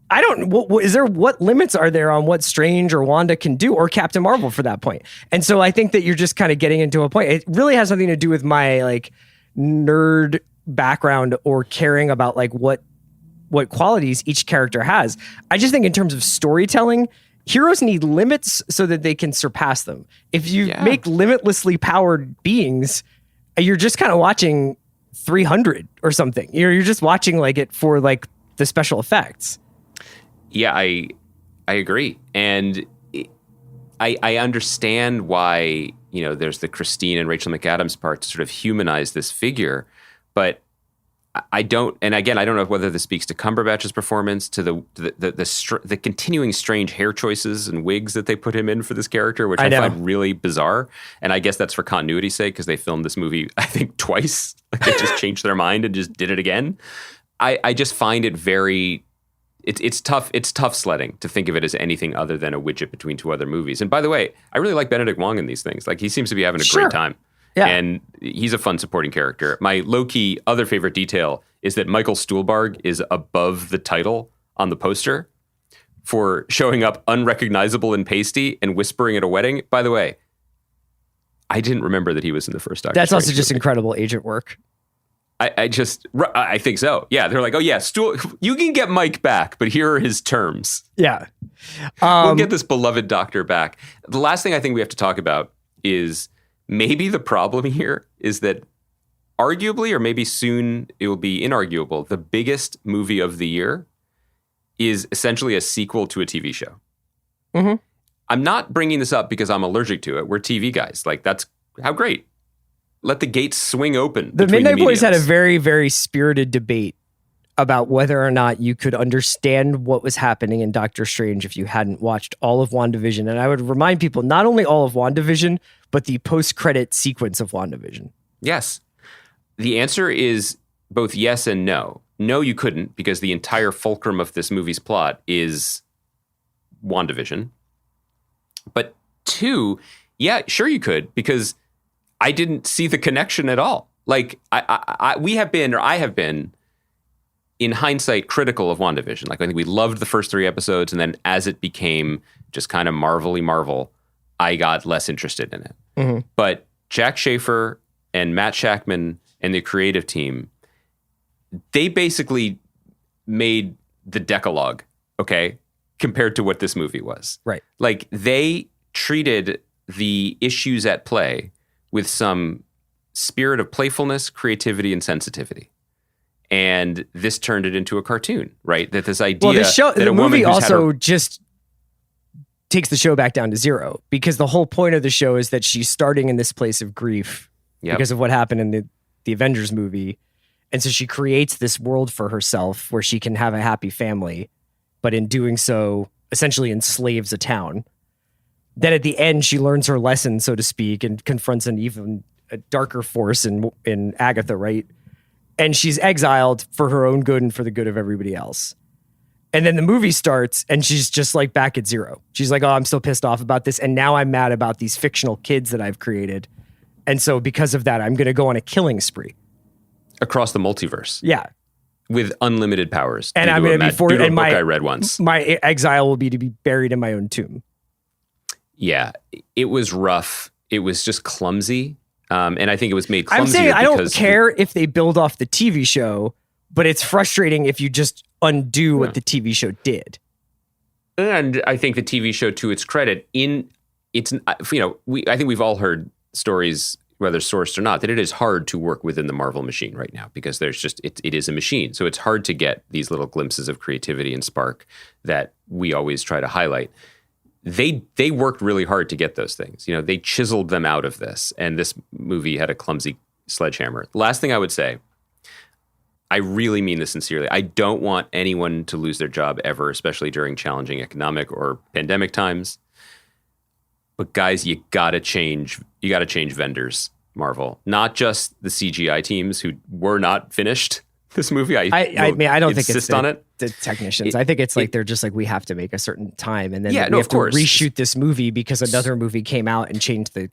I don't, what limits are there on what Strange or Wanda can do, or Captain Marvel for that point? And so I think that you're just kind of getting into a point. It really has nothing to do with my like nerd background or caring about like what qualities each character has. I just think in terms of storytelling, heroes need limits so that they can surpass them. If you make limitlessly powered beings, you're just kind of watching 300 or something. You're just watching like it for like the special effects. Yeah, I agree. And I understand why, you know, there's the Christine and Rachel McAdams part to sort of humanize this figure, but I don't, and again, I don't know whether this speaks to Cumberbatch's performance, to the continuing strange hair choices and wigs that they put him in for this character, which I find really bizarre. And I guess that's for continuity's sake, because they filmed this movie, I think, twice. Like they just changed their mind and just did it again. I just find it very, it's tough. It's tough sledding to think of it as anything other than a widget between two other movies. And by the way, I really like Benedict Wong in these things. Like he seems to be having a great time. Yeah. And he's a fun supporting character. My low-key other favorite detail is that Michael Stuhlbarg is above the title on the poster for showing up unrecognizable and pasty and whispering at a wedding. By the way, I didn't remember that he was in the first Doctor That's Strange also just movie. Incredible agent work. I think so. Yeah, they're like, oh yeah, you can get Mike back, but here are his terms. Yeah. We'll get this beloved doctor back. The last thing I think we have to talk about is maybe the problem here is that arguably, or maybe soon it will be inarguable, the biggest movie of the year is essentially a sequel to a TV show. Mm-hmm. I'm not bringing this up because I'm allergic to it. We're TV guys. Like, that's how great. Let the gates swing open. The Midnight Boys had a very, very spirited debate about whether or not you could understand what was happening in Doctor Strange if you hadn't watched all of WandaVision. And I would remind people, not only all of WandaVision, but the post-credit sequence of WandaVision. Yes. The answer is both yes and no. No, you couldn't, because the entire fulcrum of this movie's plot is WandaVision. But two, yeah, sure you could, because I didn't see the connection at all. Like, I have been, in hindsight, critical of WandaVision. Like, I think we loved the first 3 episodes, and then as it became just kind of Marvel-y Marvel, I got less interested in it. Mm-hmm. But Jack Schaefer and Matt Shackman and the creative team, they basically made the Decalogue, okay, compared to what this movie was. Right. Like, they treated the issues at play with some spirit of playfulness, creativity, and sensitivity. And this turned it into a cartoon, right? That this idea the movie also just takes the show back down to zero, because the whole point of the show is that she's starting in this place of grief because of what happened in the Avengers movie. And so she creates this world for herself where she can have a happy family, but in doing so, essentially enslaves a town. Then at the end, she learns her lesson, so to speak, and confronts an even darker force in Agatha, right? And she's exiled for her own good and for the good of everybody else. And then the movie starts and she's just like back at zero. She's like, oh, I'm still pissed off about this. And now I'm mad about these fictional kids that I've created. And so because of that, I'm going to go on a killing spree. Across the multiverse. Yeah. With unlimited powers. And I'm going to be forced, and I read once. My exile will be to be buried in my own tomb. Yeah. It was rough. It was just clumsy. And I think it was made clumsier. I'm saying I don't care if they build off the TV show, but it's frustrating if you just undo what the TV show did. And I think the TV show, to its credit, I think we've all heard stories, whether sourced or not, that it is hard to work within the Marvel machine right now, because there's just, it is a machine. So it's hard to get these little glimpses of creativity and spark that we always try to highlight. They worked really hard to get those things. You know, they chiseled them out of this, and this movie had a clumsy sledgehammer. Last thing I would say, I really mean this sincerely. I don't want anyone to lose their job ever, especially during challenging economic or pandemic times. But guys, you gotta change vendors, Marvel. Not just the CGI teams who were not finished this movie. I mean, I don't think it's the technicians. I think it's like they're just like, we have to make a certain time, and then we have of course. to reshoot this movie because another movie came out and changed the.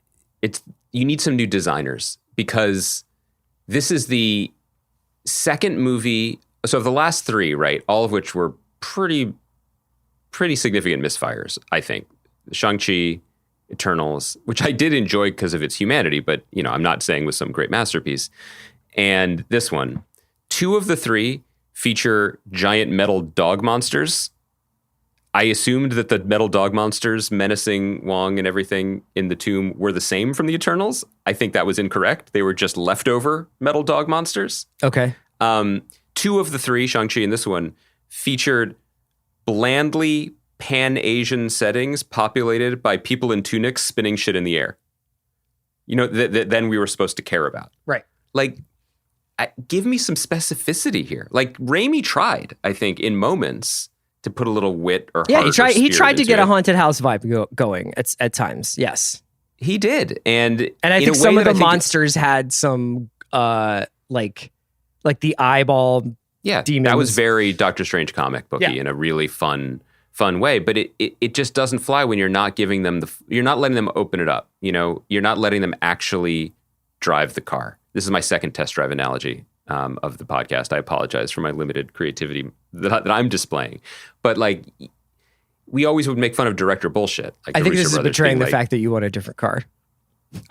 You need some new designers, because this is the second movie. So of the last three, right, all of which were pretty significant misfires, I think. Shang-Chi, Eternals, which I did enjoy because of its humanity, but I'm not saying was some great masterpiece. And this one, 2 of the 3 feature giant metal dog monsters. I assumed that the metal dog monsters menacing Wong and everything in the tomb were the same from the Eternals. I think that was incorrect. They were just leftover metal dog monsters. Okay. 2 of the 3, Shang-Chi and this one, featured blandly Pan-Asian settings populated by people in tunics spinning shit in the air. That then we were supposed to care about. Right. Like, give me some specificity here. Like, Raimi tried, I think, in moments to put a little wit or heart. Yeah, he tried to get a haunted house vibe going at times. Yes, he did, and I think some of the monsters had some like the eyeball. Yeah, demons. That was very Doctor Strange comic booky in a really fun way. But it just doesn't fly when you're not giving them you're not letting them open it up. You're not letting them actually drive the car. This is my second test drive analogy of the podcast. I apologize for my limited creativity that I'm displaying. But like, we always would make fun of director bullshit. Like, I think this is betraying the fact that you want a different car.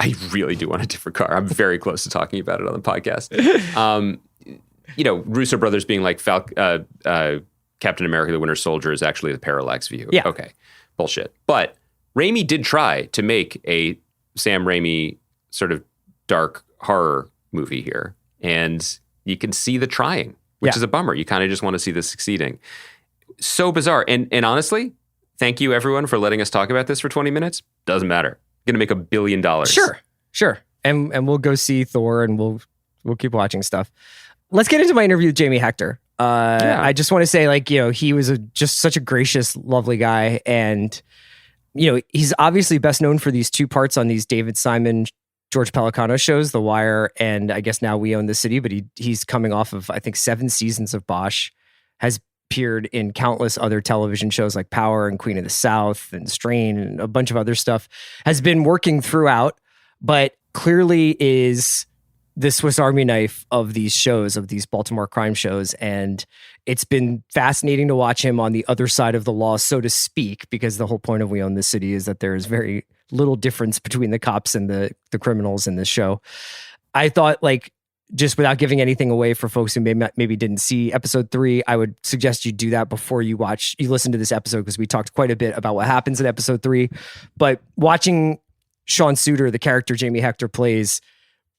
I really do want a different car. I'm very close to talking about it on the podcast. Russo brothers being like Captain America, the Winter Soldier is actually the parallax view. Yeah. Okay. Bullshit. But Raimi did try to make a Sam Raimi sort of dark horror movie here. And you can see the trying, which is a bummer. You kind of just want to see this succeeding. So bizarre. And honestly, thank you everyone for letting us talk about this for 20 minutes. Doesn't matter. Going to make $1 billion. Sure. And we'll go see Thor and we'll keep watching stuff. Let's get into my interview with Jamie Hector. I just want to say, he was just such a gracious, lovely guy. And, he's obviously best known for these 2 parts on these David Simon, George Pelicano shows, The Wire, and I guess now We Own the City. But he's coming off of, I think, 7 seasons of Bosch, has appeared in countless other television shows like Power and Queen of the South and Strain and a bunch of other stuff, has been working throughout, but clearly is the Swiss Army knife of these shows, of these Baltimore crime shows. And it's been fascinating to watch him on the other side of the law, so to speak, because the whole point of We Own the City is that there is very little difference between the cops and the criminals in this show. I thought, just without giving anything away for folks who maybe didn't see episode 3, I would suggest you do that before you listen to this episode, because we talked quite a bit about what happens in episode 3. But watching Sean Suter, the character Jamie Hector plays,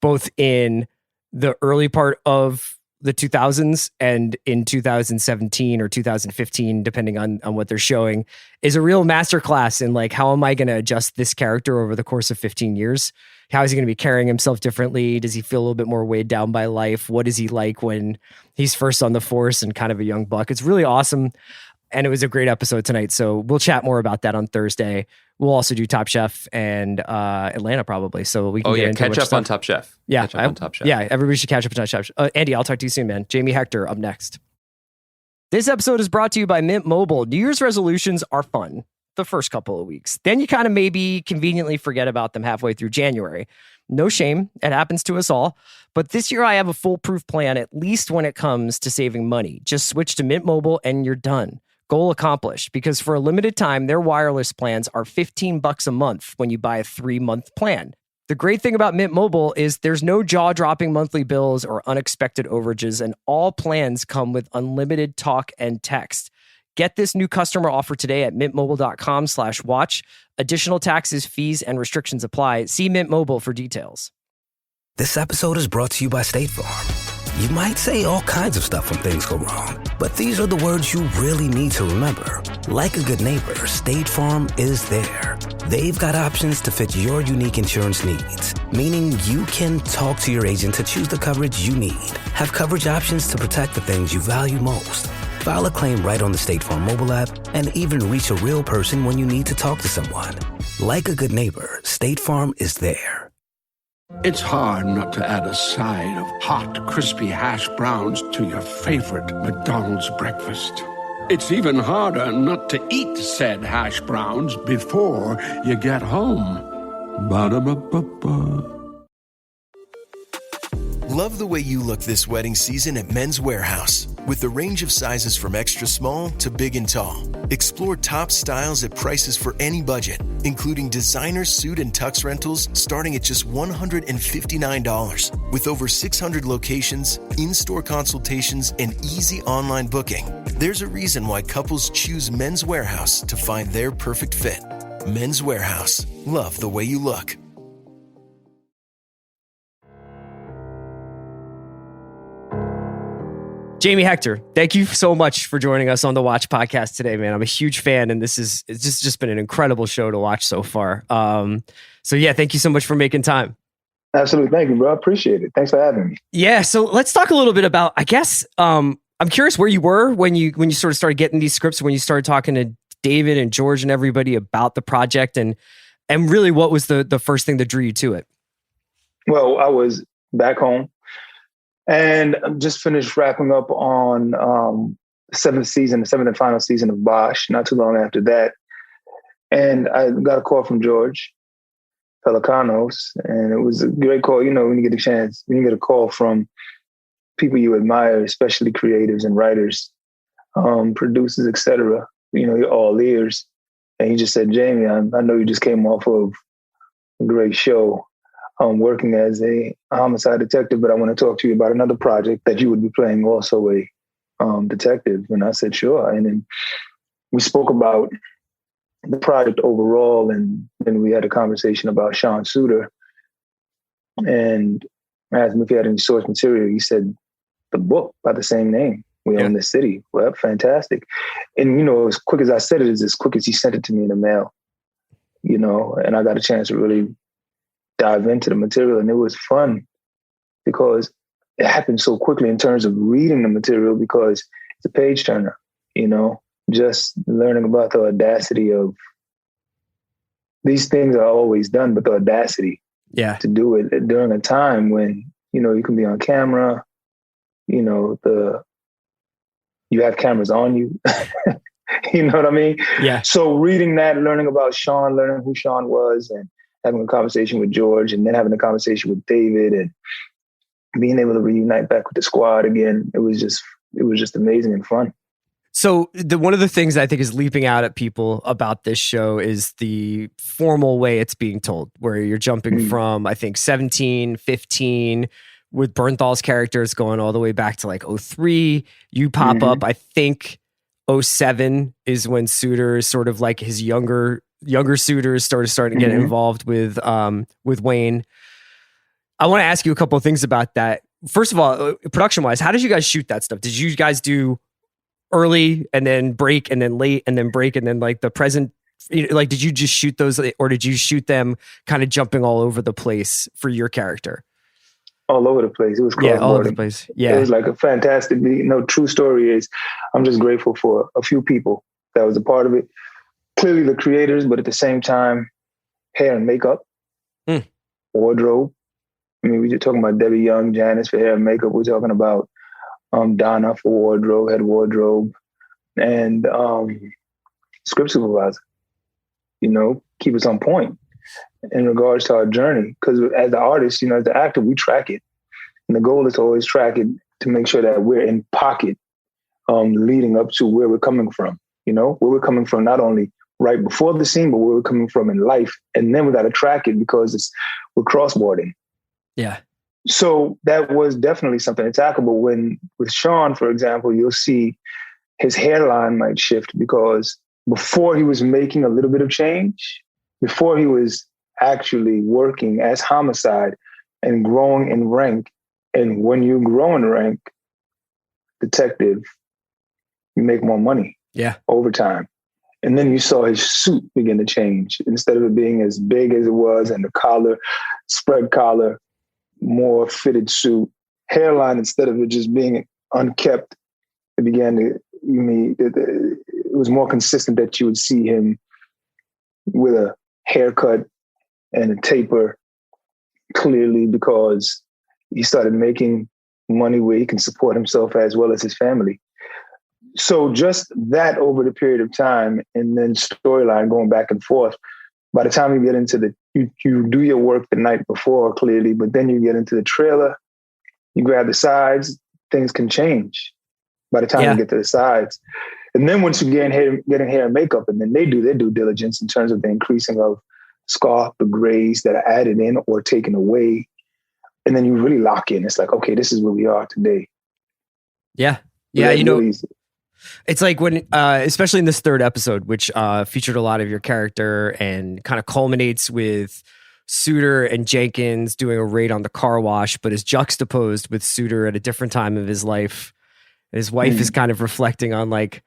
both in the early part of the 2000s and in 2017 or 2015, depending on what they're showing, is a real masterclass in how am I going to adjust this character over the course of 15 years? How is he going to be carrying himself differently? Does he feel a little bit more weighed down by life? What is he like when he's first on the force and kind of a young buck? It's really awesome. And it was a great episode tonight. So we'll chat more about that on Thursday. We'll also do Top Chef and Atlanta probably. So we can catch up on Top Chef. Yeah, catch up on Top Chef. Yeah, everybody should catch up on Top Chef. Andy, I'll talk to you soon, man. Jamie Hector up next. This episode is brought to you by Mint Mobile. New Year's resolutions are fun the first couple of weeks. Then you kind of maybe conveniently forget about them halfway through January. No shame. It happens to us all. But this year I have a foolproof plan, at least when it comes to saving money. Just switch to Mint Mobile and you're done. Goal accomplished, because for a limited time, their wireless plans are $15 a month when you buy a 3-month plan. The great thing about Mint Mobile is there's no jaw-dropping monthly bills or unexpected overages, and all plans come with unlimited talk and text. Get this new customer offer today at mintmobile.com/watch. Additional taxes, fees, and restrictions apply. See Mint Mobile for details. This episode is brought to you by State Farm. You might say all kinds of stuff when things go wrong, but these are the words you really need to remember. Like a good neighbor, State Farm is there. They've got options to fit your unique insurance needs, meaning you can talk to your agent to choose the coverage you need, have coverage options to protect the things you value most, file a claim right on the State Farm mobile app, and even reach a real person when you need to talk to someone. Like a good neighbor, State Farm is there. It's hard not to add a side of hot, crispy hash browns to your favorite McDonald's breakfast. It's even harder not to eat said hash browns before you get home. Ba-da-ba-ba-ba. Love the way you look this wedding season at Men's Warehouse. With the range of sizes from extra small to big and tall. Explore top styles at prices for any budget, including designer suit and tux rentals starting at just $159. With over 600 locations, in-store consultations, and easy online booking, there's a reason why couples choose Men's Warehouse to find their perfect fit. Men's Warehouse. Love the way you look. Jamie Hector, thank you so much for joining us on the Watch podcast today, man. I'm a huge fan, and it's just been an incredible show to watch so far. So yeah, thank you so much for making time. Absolutely. Thank you, bro. I appreciate it. Thanks for having me. Yeah. So let's talk a little bit about, I guess, I'm curious where you were when you sort of started getting these scripts, when you started talking to David and George and everybody about the project, and really what was the first thing that drew you to it? Well, I was back home. And I'm just finished wrapping up on the seventh and final season of Bosch, not too long after that. And I got a call from George Pelicanos, and it was a great call. You know, when you get a chance, when you get a call from people you admire, especially creatives and writers, producers, etc., you know, you're all ears. And he just said, Jamie, I know you just came off of a great show. Working as a homicide detective, but I want to talk to you about another project that you would be playing also a detective. And I said, sure. And then we spoke about the project overall, and then we had a conversation about Sean Suter. And I asked him if he had any source material. He said, the book by the same name, We Own This City. Well, fantastic. And, you know, as quick as I said it is as quick as he sent it to me in the mail, you know, and I got a chance to really dive into the material, and it was fun because it happened so quickly in terms of reading the material, because it's a page turner, you know, just learning about the audacity of these things are always done, but the audacity to do it during a time when, you know, you can be on camera, you know, you have cameras on you, you know what I mean? Yeah. So reading that, learning about Sean, learning who Sean was, and having a conversation with George, and then having a conversation with David, and being able to reunite back with the squad again. It was just amazing and fun. So one of the things I think is leaping out at people about this show is the formal way it's being told, where you're jumping from, I think, 17, 15, with Bernthal's characters going all the way back to like 03. You pop up, I think 07 is when Suter is sort of like his younger suitors starting to get involved with Wayne. I want to ask you a couple of things about that. First of all, production wise, how did you guys shoot that stuff? Did you guys do early and then break and then late and then break and then like the present? Like, did you just shoot those, or did you shoot them kind of jumping all over the place for your character? All over the place. It was all over the place. Yeah, it was like a fantastic. You know, true story is, I'm just grateful for a few people that was a part of it. Clearly the creators, but at the same time, hair and makeup, wardrobe. I mean, we're talking about Debbie Young, Janice for hair and makeup. We're talking about Donna for wardrobe, head wardrobe, and script supervisor. You know, keep us on point in regards to our journey. Because as the artist, you know, as the actor, we track it. And the goal is to always track it to make sure that we're in pocket leading up to where we're coming from. You know, where we're coming from, not only right before the scene, but where we're coming from in life. And then we got to track it because we're crossboarding. Yeah. So that was definitely something to tackle. But with Sean, for example, you'll see his hairline might shift because before he was making a little bit of change, before he was actually working as homicide and growing in rank And when you grow in rank, detective, you make more money. Yeah. Over time. And then you saw his suit begin to change. Instead of it being as big as it was and the collar, spread collar, more fitted suit, hairline, instead of it just being unkept, it began to, it was more consistent that you would see him with a haircut and a taper, clearly because he started making money where he can support himself as well as his family. So just that over the period of time, and then storyline going back and forth, by the time you get into you do your work the night before, clearly, but then you get into the trailer, you grab the sides, things can change by the time you get to the sides. And then once you get in hair and makeup, and then they do their due diligence in terms of the increasing of scarf, the grays that are added in or taken away. And then you really lock in. It's like, okay, this is where we are today. Yeah. Yeah. It's like when, especially in this third episode, which featured a lot of your character and kind of culminates with Suter and Jenkins doing a raid on the car wash, but is juxtaposed with Suter at a different time of his life. His wife is kind of reflecting on like,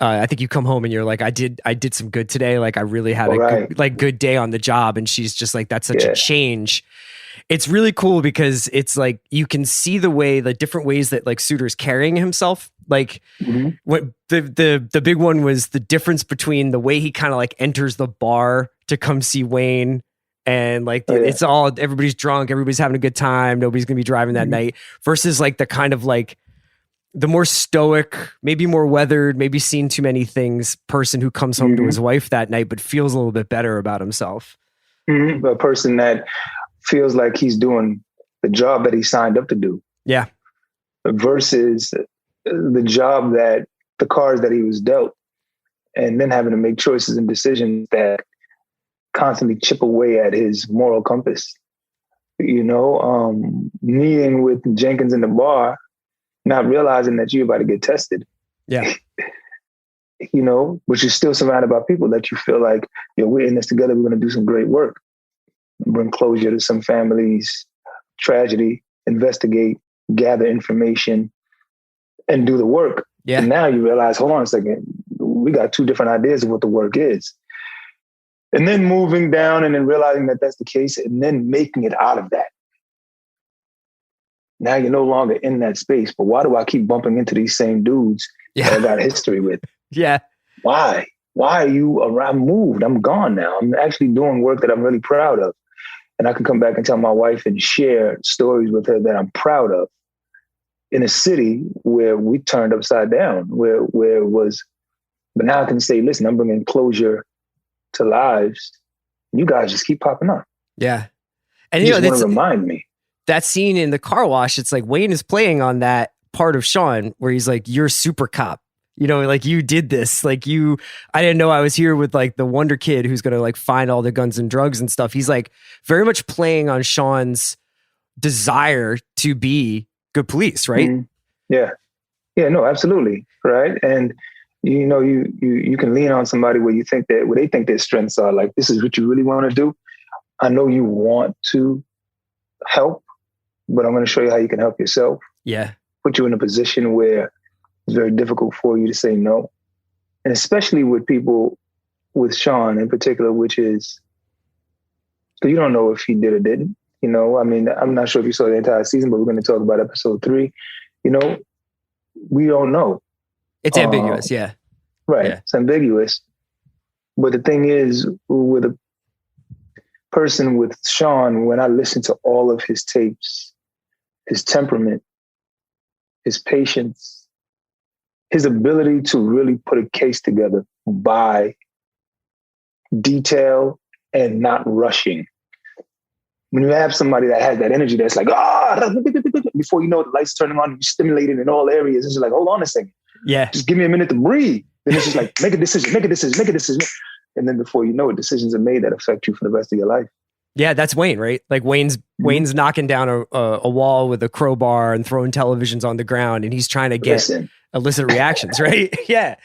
I think you come home and you're like, I did some good today. Like I really had a good day on the job. And she's just like, that's such a change. It's really cool because it's like, you can see the different ways that like Suter's carrying himself. Like what the big one was the difference between the way he kind of like enters the bar to come see Wayne and like, it's all, everybody's drunk, everybody's having a good time. Nobody's going to be driving that night versus like the kind of like, the more stoic, maybe more weathered, maybe seen too many things person who comes home to his wife that night, but feels a little bit better about himself. A person that feels like he's doing the job that he signed up to do. Yeah. Versus the job that the cards that he was dealt, and then having to make choices and decisions that constantly chip away at his moral compass. Meeting with Jenkins in the bar, not realizing that you're about to get tested. Yeah. But you're still surrounded by people that you feel like, we're in this together. We're going to do some great work, bring closure to some families' tragedy, investigate, gather information, and do the work. Yeah. And now you realize, hold on a second, we got two different ideas of what the work is. And then moving down and then realizing that that's the case and then making it out of that. Now you're no longer in that space, but why do I keep bumping into these same dudes that I got a history with? Yeah. Why? Why are you around? I'm moved. I'm gone now. I'm actually doing work that I'm really proud of. And I can come back and tell my wife and share stories with her that I'm proud of in a city where we turned upside down, where it was, but now I can say, listen, I'm bringing closure to lives. You guys just keep popping up. Yeah. And you just want to remind me. That scene in the car wash, it's like Wayne is playing on that part of Sean where he's like, you're super cop. Like you did this, like I didn't know I was here with like the wonder kid who's going to like find all the guns and drugs and stuff. He's like very much playing on Sean's desire to be good police, right? Yeah. Yeah, no, absolutely. Right. And you can lean on somebody where they think their strengths are, like, this is what you really want to do. I know you want to help, but I'm going to show you how you can help yourself. Yeah. Put you in a position where it's very difficult for you to say no. And especially with people, with Sean in particular, which is, so you don't know if he did or didn't. I'm not sure if you saw the entire season, but we're going to talk about episode 3. We don't know. It's ambiguous. Yeah. Right. Yeah. It's ambiguous. But the thing is, with a person with Sean, when I listen to all of his tapes, his temperament, his patience, his ability to really put a case together by detail and not rushing. When you have somebody that has that energy that's like, before you know the lights turning on, you're stimulated in all areas. It's just like, hold on a second. Yeah. Just give me a minute to breathe. Then it's just like, make a decision. And then before you know it, decisions are made that affect you for the rest of your life. Yeah, that's Wayne, right? Like Wayne's knocking down a wall with a crowbar and throwing televisions on the ground, and he's trying to get illicit reactions, right? Yeah.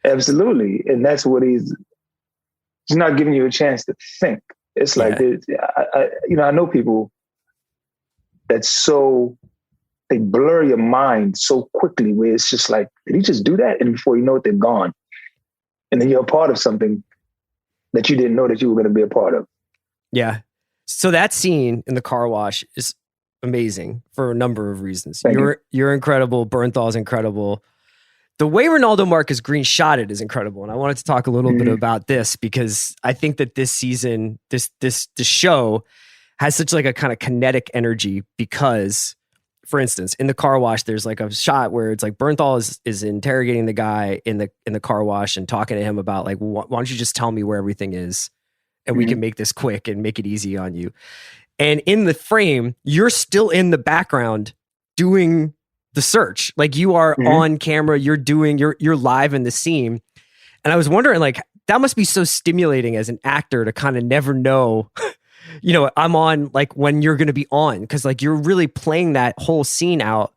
Absolutely. And that's what he's not giving you a chance to think. It's like, I know people they blur your mind so quickly where it's just like, did he just do that? And before you know it, they're gone. And then you're a part of something that you didn't know that you were going to be a part of. Yeah. So that scene in the car wash is amazing for a number of reasons. You're incredible. Bernthal is incredible. The way Ronaldo Marcus Green shot it is incredible. And I wanted to talk a little bit about this because I think that this season, this show has such like a kind of kinetic energy because, for instance, in the car wash, there's like a shot where it's like Bernthal is interrogating the guy in the car wash and talking to him about like, why don't you just tell me where everything is and we can make this quick and make it easy on you. And in the frame, you're still in the background doing the search. Like you are on camera, you're live in the scene. And I was wondering, like, that must be so stimulating as an actor to kind of never know, you know, I'm on like when you're going to be on. Cause like you're really playing that whole scene out.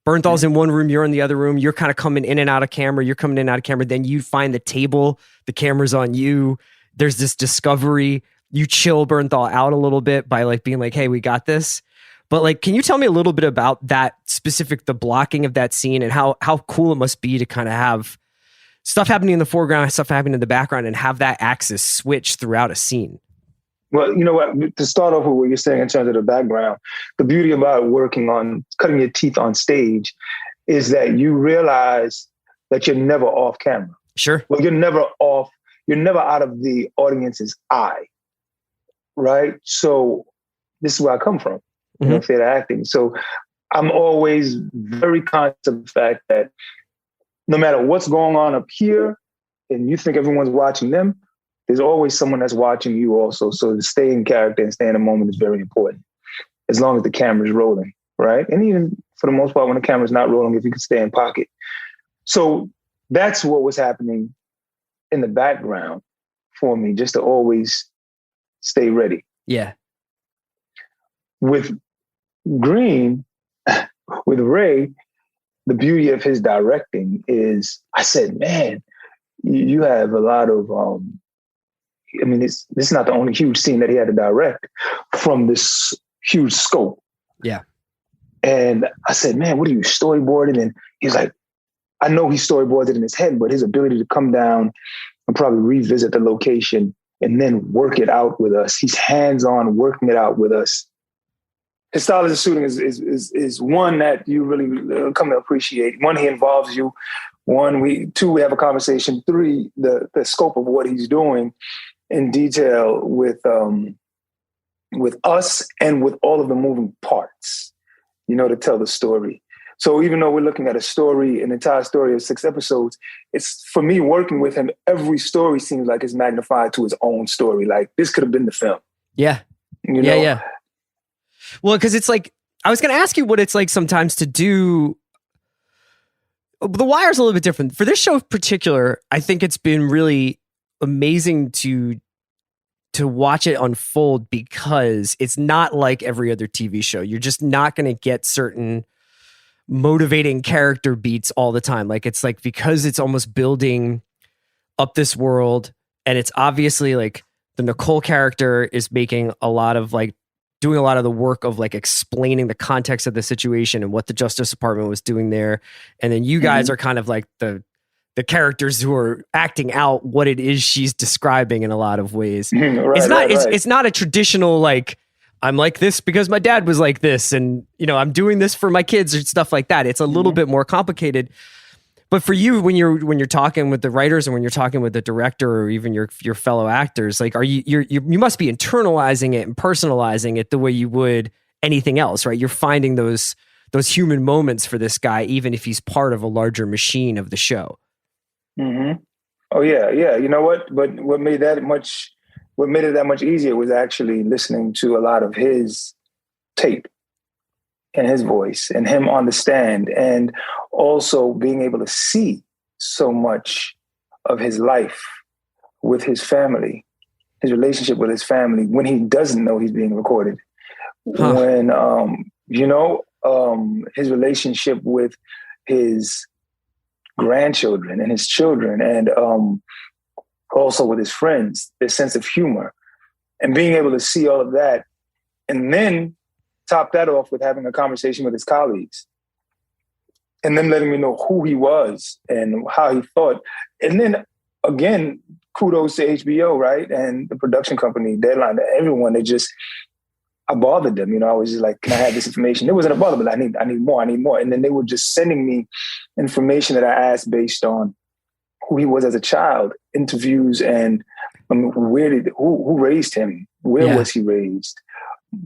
Bernthal's in one room, you're in the other room. You're kind of coming in and out of camera. You're coming in and out of camera. Then you find the table, the camera's on you. There's this discovery. You chill Bernthal out a little bit by like being like, hey, we got this. But like, can you tell me a little bit about that specific, the blocking of that scene and how cool it must be to kind of have stuff happening in the foreground, stuff happening in the background and have that axis switch throughout a scene? Well, you know what, to start off with what you're saying in terms of the background, the beauty about working on cutting your teeth on stage is that you realize that you're never off camera. Sure. Well, you're never out of the audience's eye. Right. So this is where I come from, you know, theater acting. So I'm always very conscious of the fact that no matter what's going on up here and you think everyone's watching them, there's always someone that's watching you also. So to stay in character and stay in the moment is very important as long as the camera's rolling. Right. And even for the most part, when the camera's not rolling, if you can stay in pocket. So that's what was happening in the background for me, just to always stay ready. Yeah. With Green, with Ray, the beauty of his directing is, I said, man, you have a lot of, I mean, this is not the only huge scene that he had to direct from this huge scope. Yeah. And I said, man, what are you storyboarding? And he's like, I know he storyboards it in his head, but his ability to come down and probably revisit the location and then work it out with us. He's hands-on working it out with us. His style of shooting is one that you really come to appreciate. One, he involves you. Two, we have a conversation. Three, the scope of what he's doing in detail with us and with all of the moving parts, you know, to tell the story. So even though we're looking at an entire story of 6 episodes, it's, for me, working with him, every story seems like it's magnified to its own story. Like, this could have been the film. Yeah. You know? Yeah. Well, because it's like, I was going to ask you what it's like sometimes to do. The Wire's a little bit different. For this show in particular, I think it's been really amazing to watch it unfold because it's not like every other TV show. You're just not going to get certain motivating character beats all the time. Like, it's like, because it's almost building up this world, and it's obviously like the Nicole character is making a lot of like doing a lot of the work of like explaining the context of the situation and what the Justice Department was doing there. And then you guys are kind of like the characters who are acting out what it is she's describing in a lot of ways. It's not a traditional, like, I'm like this because my dad was like this, and, you know, I'm doing this for my kids or stuff like that. It's a little bit more complicated. But for you, when you're talking with the writers and when you're talking with the director or even your fellow actors, like, you must be internalizing it and personalizing it the way you would anything else, right? You're finding those human moments for this guy, even if he's part of a larger machine of the show. Mm-hmm. Oh yeah. You know what? But what made it that much easier was actually listening to a lot of his tape and his voice and him on the stand, and also being able to see so much of his life with his family, his relationship with his family when he doesn't know he's being recorded. When, his relationship with his grandchildren and his children, and also with his friends, their sense of humor, and being able to see all of that, and then top that off with having a conversation with his colleagues and them letting me know who he was and how he thought. And then again, kudos to HBO, right? And the production company, Deadline, everyone, I bothered them. You know, I was just like, can I have this information? It wasn't a bother, but I need more. And then they were just sending me information that I asked based on who he was as a child, interviews, and who raised him? Where was he raised?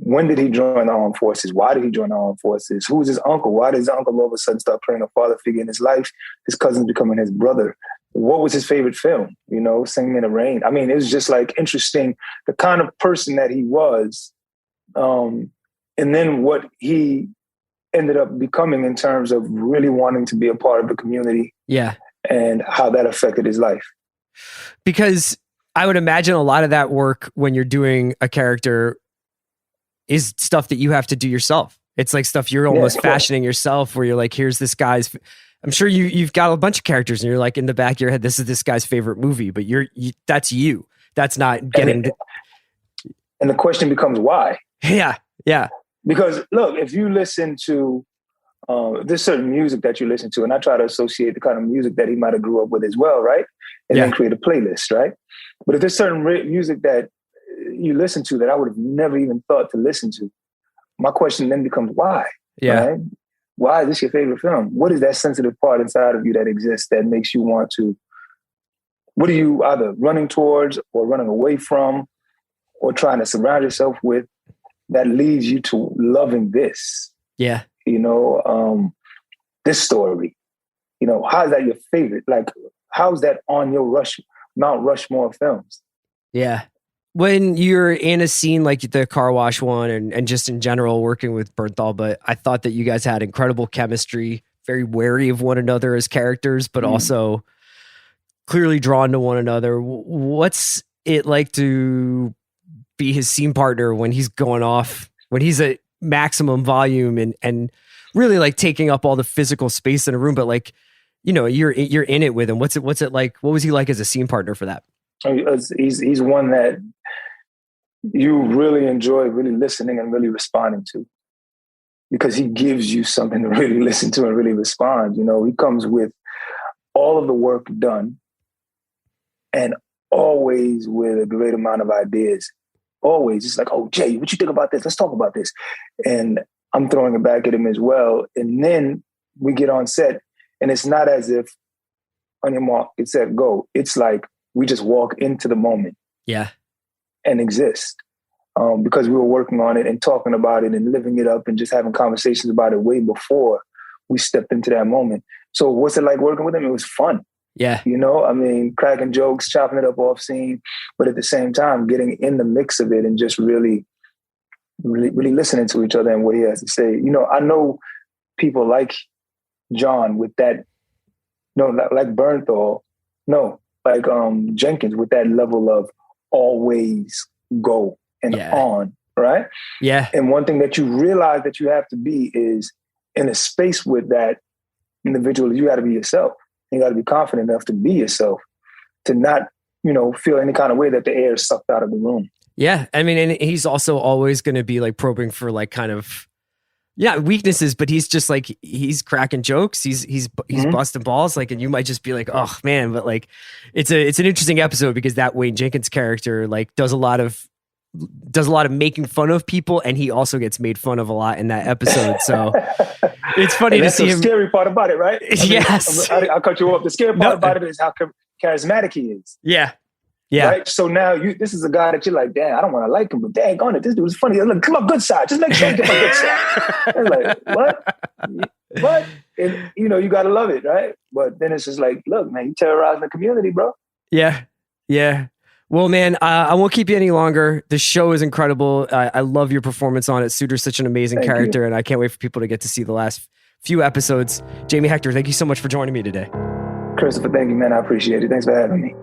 When did he join the armed forces? Why did he join the armed forces? Who was his uncle? Why did his uncle all of a sudden start playing a father figure in his life? His cousin's becoming his brother. What was his favorite film? You know, Singing in the Rain. I mean, it was just like interesting, the kind of person that he was. And then what he ended up becoming in terms of really wanting to be a part of the community. Yeah. And how that affected his life. Because I would imagine a lot of that work when you're doing a character is stuff that you have to do yourself. It's like stuff you're almost fashioning yourself, where you're like, here's this guy's, I'm sure you've got a bunch of characters and you're like in the back of your head, this is this guy's favorite movie, but that's you. That's not getting. And the question becomes why? Yeah. Yeah. Because look, if you listen to, there's certain music that you listen to, and I try to associate the kind of music that he might have grew up with as well, right? And then create a playlist, right? But if there's certain music that you listen to that I would have never even thought to listen to, my question then becomes why? Yeah. Right? Why is this your favorite film? What is that sensitive part inside of you that exists that makes you want to, what are you either running towards or running away from or trying to surround yourself with that leads you to loving this? Yeah. You know, this story, you know, how is that your favorite? Like, how's that on your Mount Rushmore films? Yeah. When you're in a scene like the car wash one and just in general working with Bernthal, but I thought that you guys had incredible chemistry, very wary of one another as characters, but also clearly drawn to one another. What's it like to be his scene partner when he's going off, when he's at maximum volume and really like taking up all the physical space in a room, but like, you know, you're in it with him. What's it like? What was he like as a scene partner for that? He's one that you really enjoy really listening and really responding to, because he gives you something to really listen to and really respond. You know, he comes with all of the work done and always with a great amount of ideas. Always. It's like, oh, Jay, what you think about this? Let's talk about this. And I'm throwing it back at him as well. And then we get on set, and it's not as if on your mark, get set, go. It's like we just walk into the moment. Yeah. And exist. Because we were working on it and talking about it and living it up and just having conversations about it way before we stepped into that moment. So what's it like working with him? It was fun. Yeah. You know, I mean, cracking jokes, chopping it up off scene, but at the same time, getting in the mix of it and just really listening to each other and what he has to say. You know, I know people like John with that, like Bernthal, like Jenkins with that level of always go and on, right? Yeah. And one thing that you realize that you have to be is in a space with that individual, you got to be yourself. You got to be confident enough to be yourself, to not, feel any kind of way that the air is sucked out of the room. Yeah. I mean, and he's also always going to be like probing for like kind of, weaknesses, but he's just like, he's cracking jokes. He's busting balls. Like, and you might just be like, oh man, but like, it's an interesting episode because that Wayne Jenkins character like does a lot of making fun of people, and he also gets made fun of a lot in that episode. So it's funny to see him. That's the scary part about it, right? Yes. I'll cut you off. The scary part about it is how charismatic he is. Yeah. Yeah. Right? So now this is a guy that you're like, damn, I don't want to like him, but dang on it, this dude is funny. Look, come on, good side. Just make sure you get my good side. And like, what? And you gotta love it, right? But then it's just like, look, man, you terrorizing the community, bro. Yeah. Yeah. Well, man, I won't keep you any longer. The show is incredible. I love your performance on it. Suiter's such an amazing character, and I can't wait for people to get to see the last few episodes. Jamie Hector, thank you so much for joining me today. Christopher, thank you, man. I appreciate it. Thanks for having me.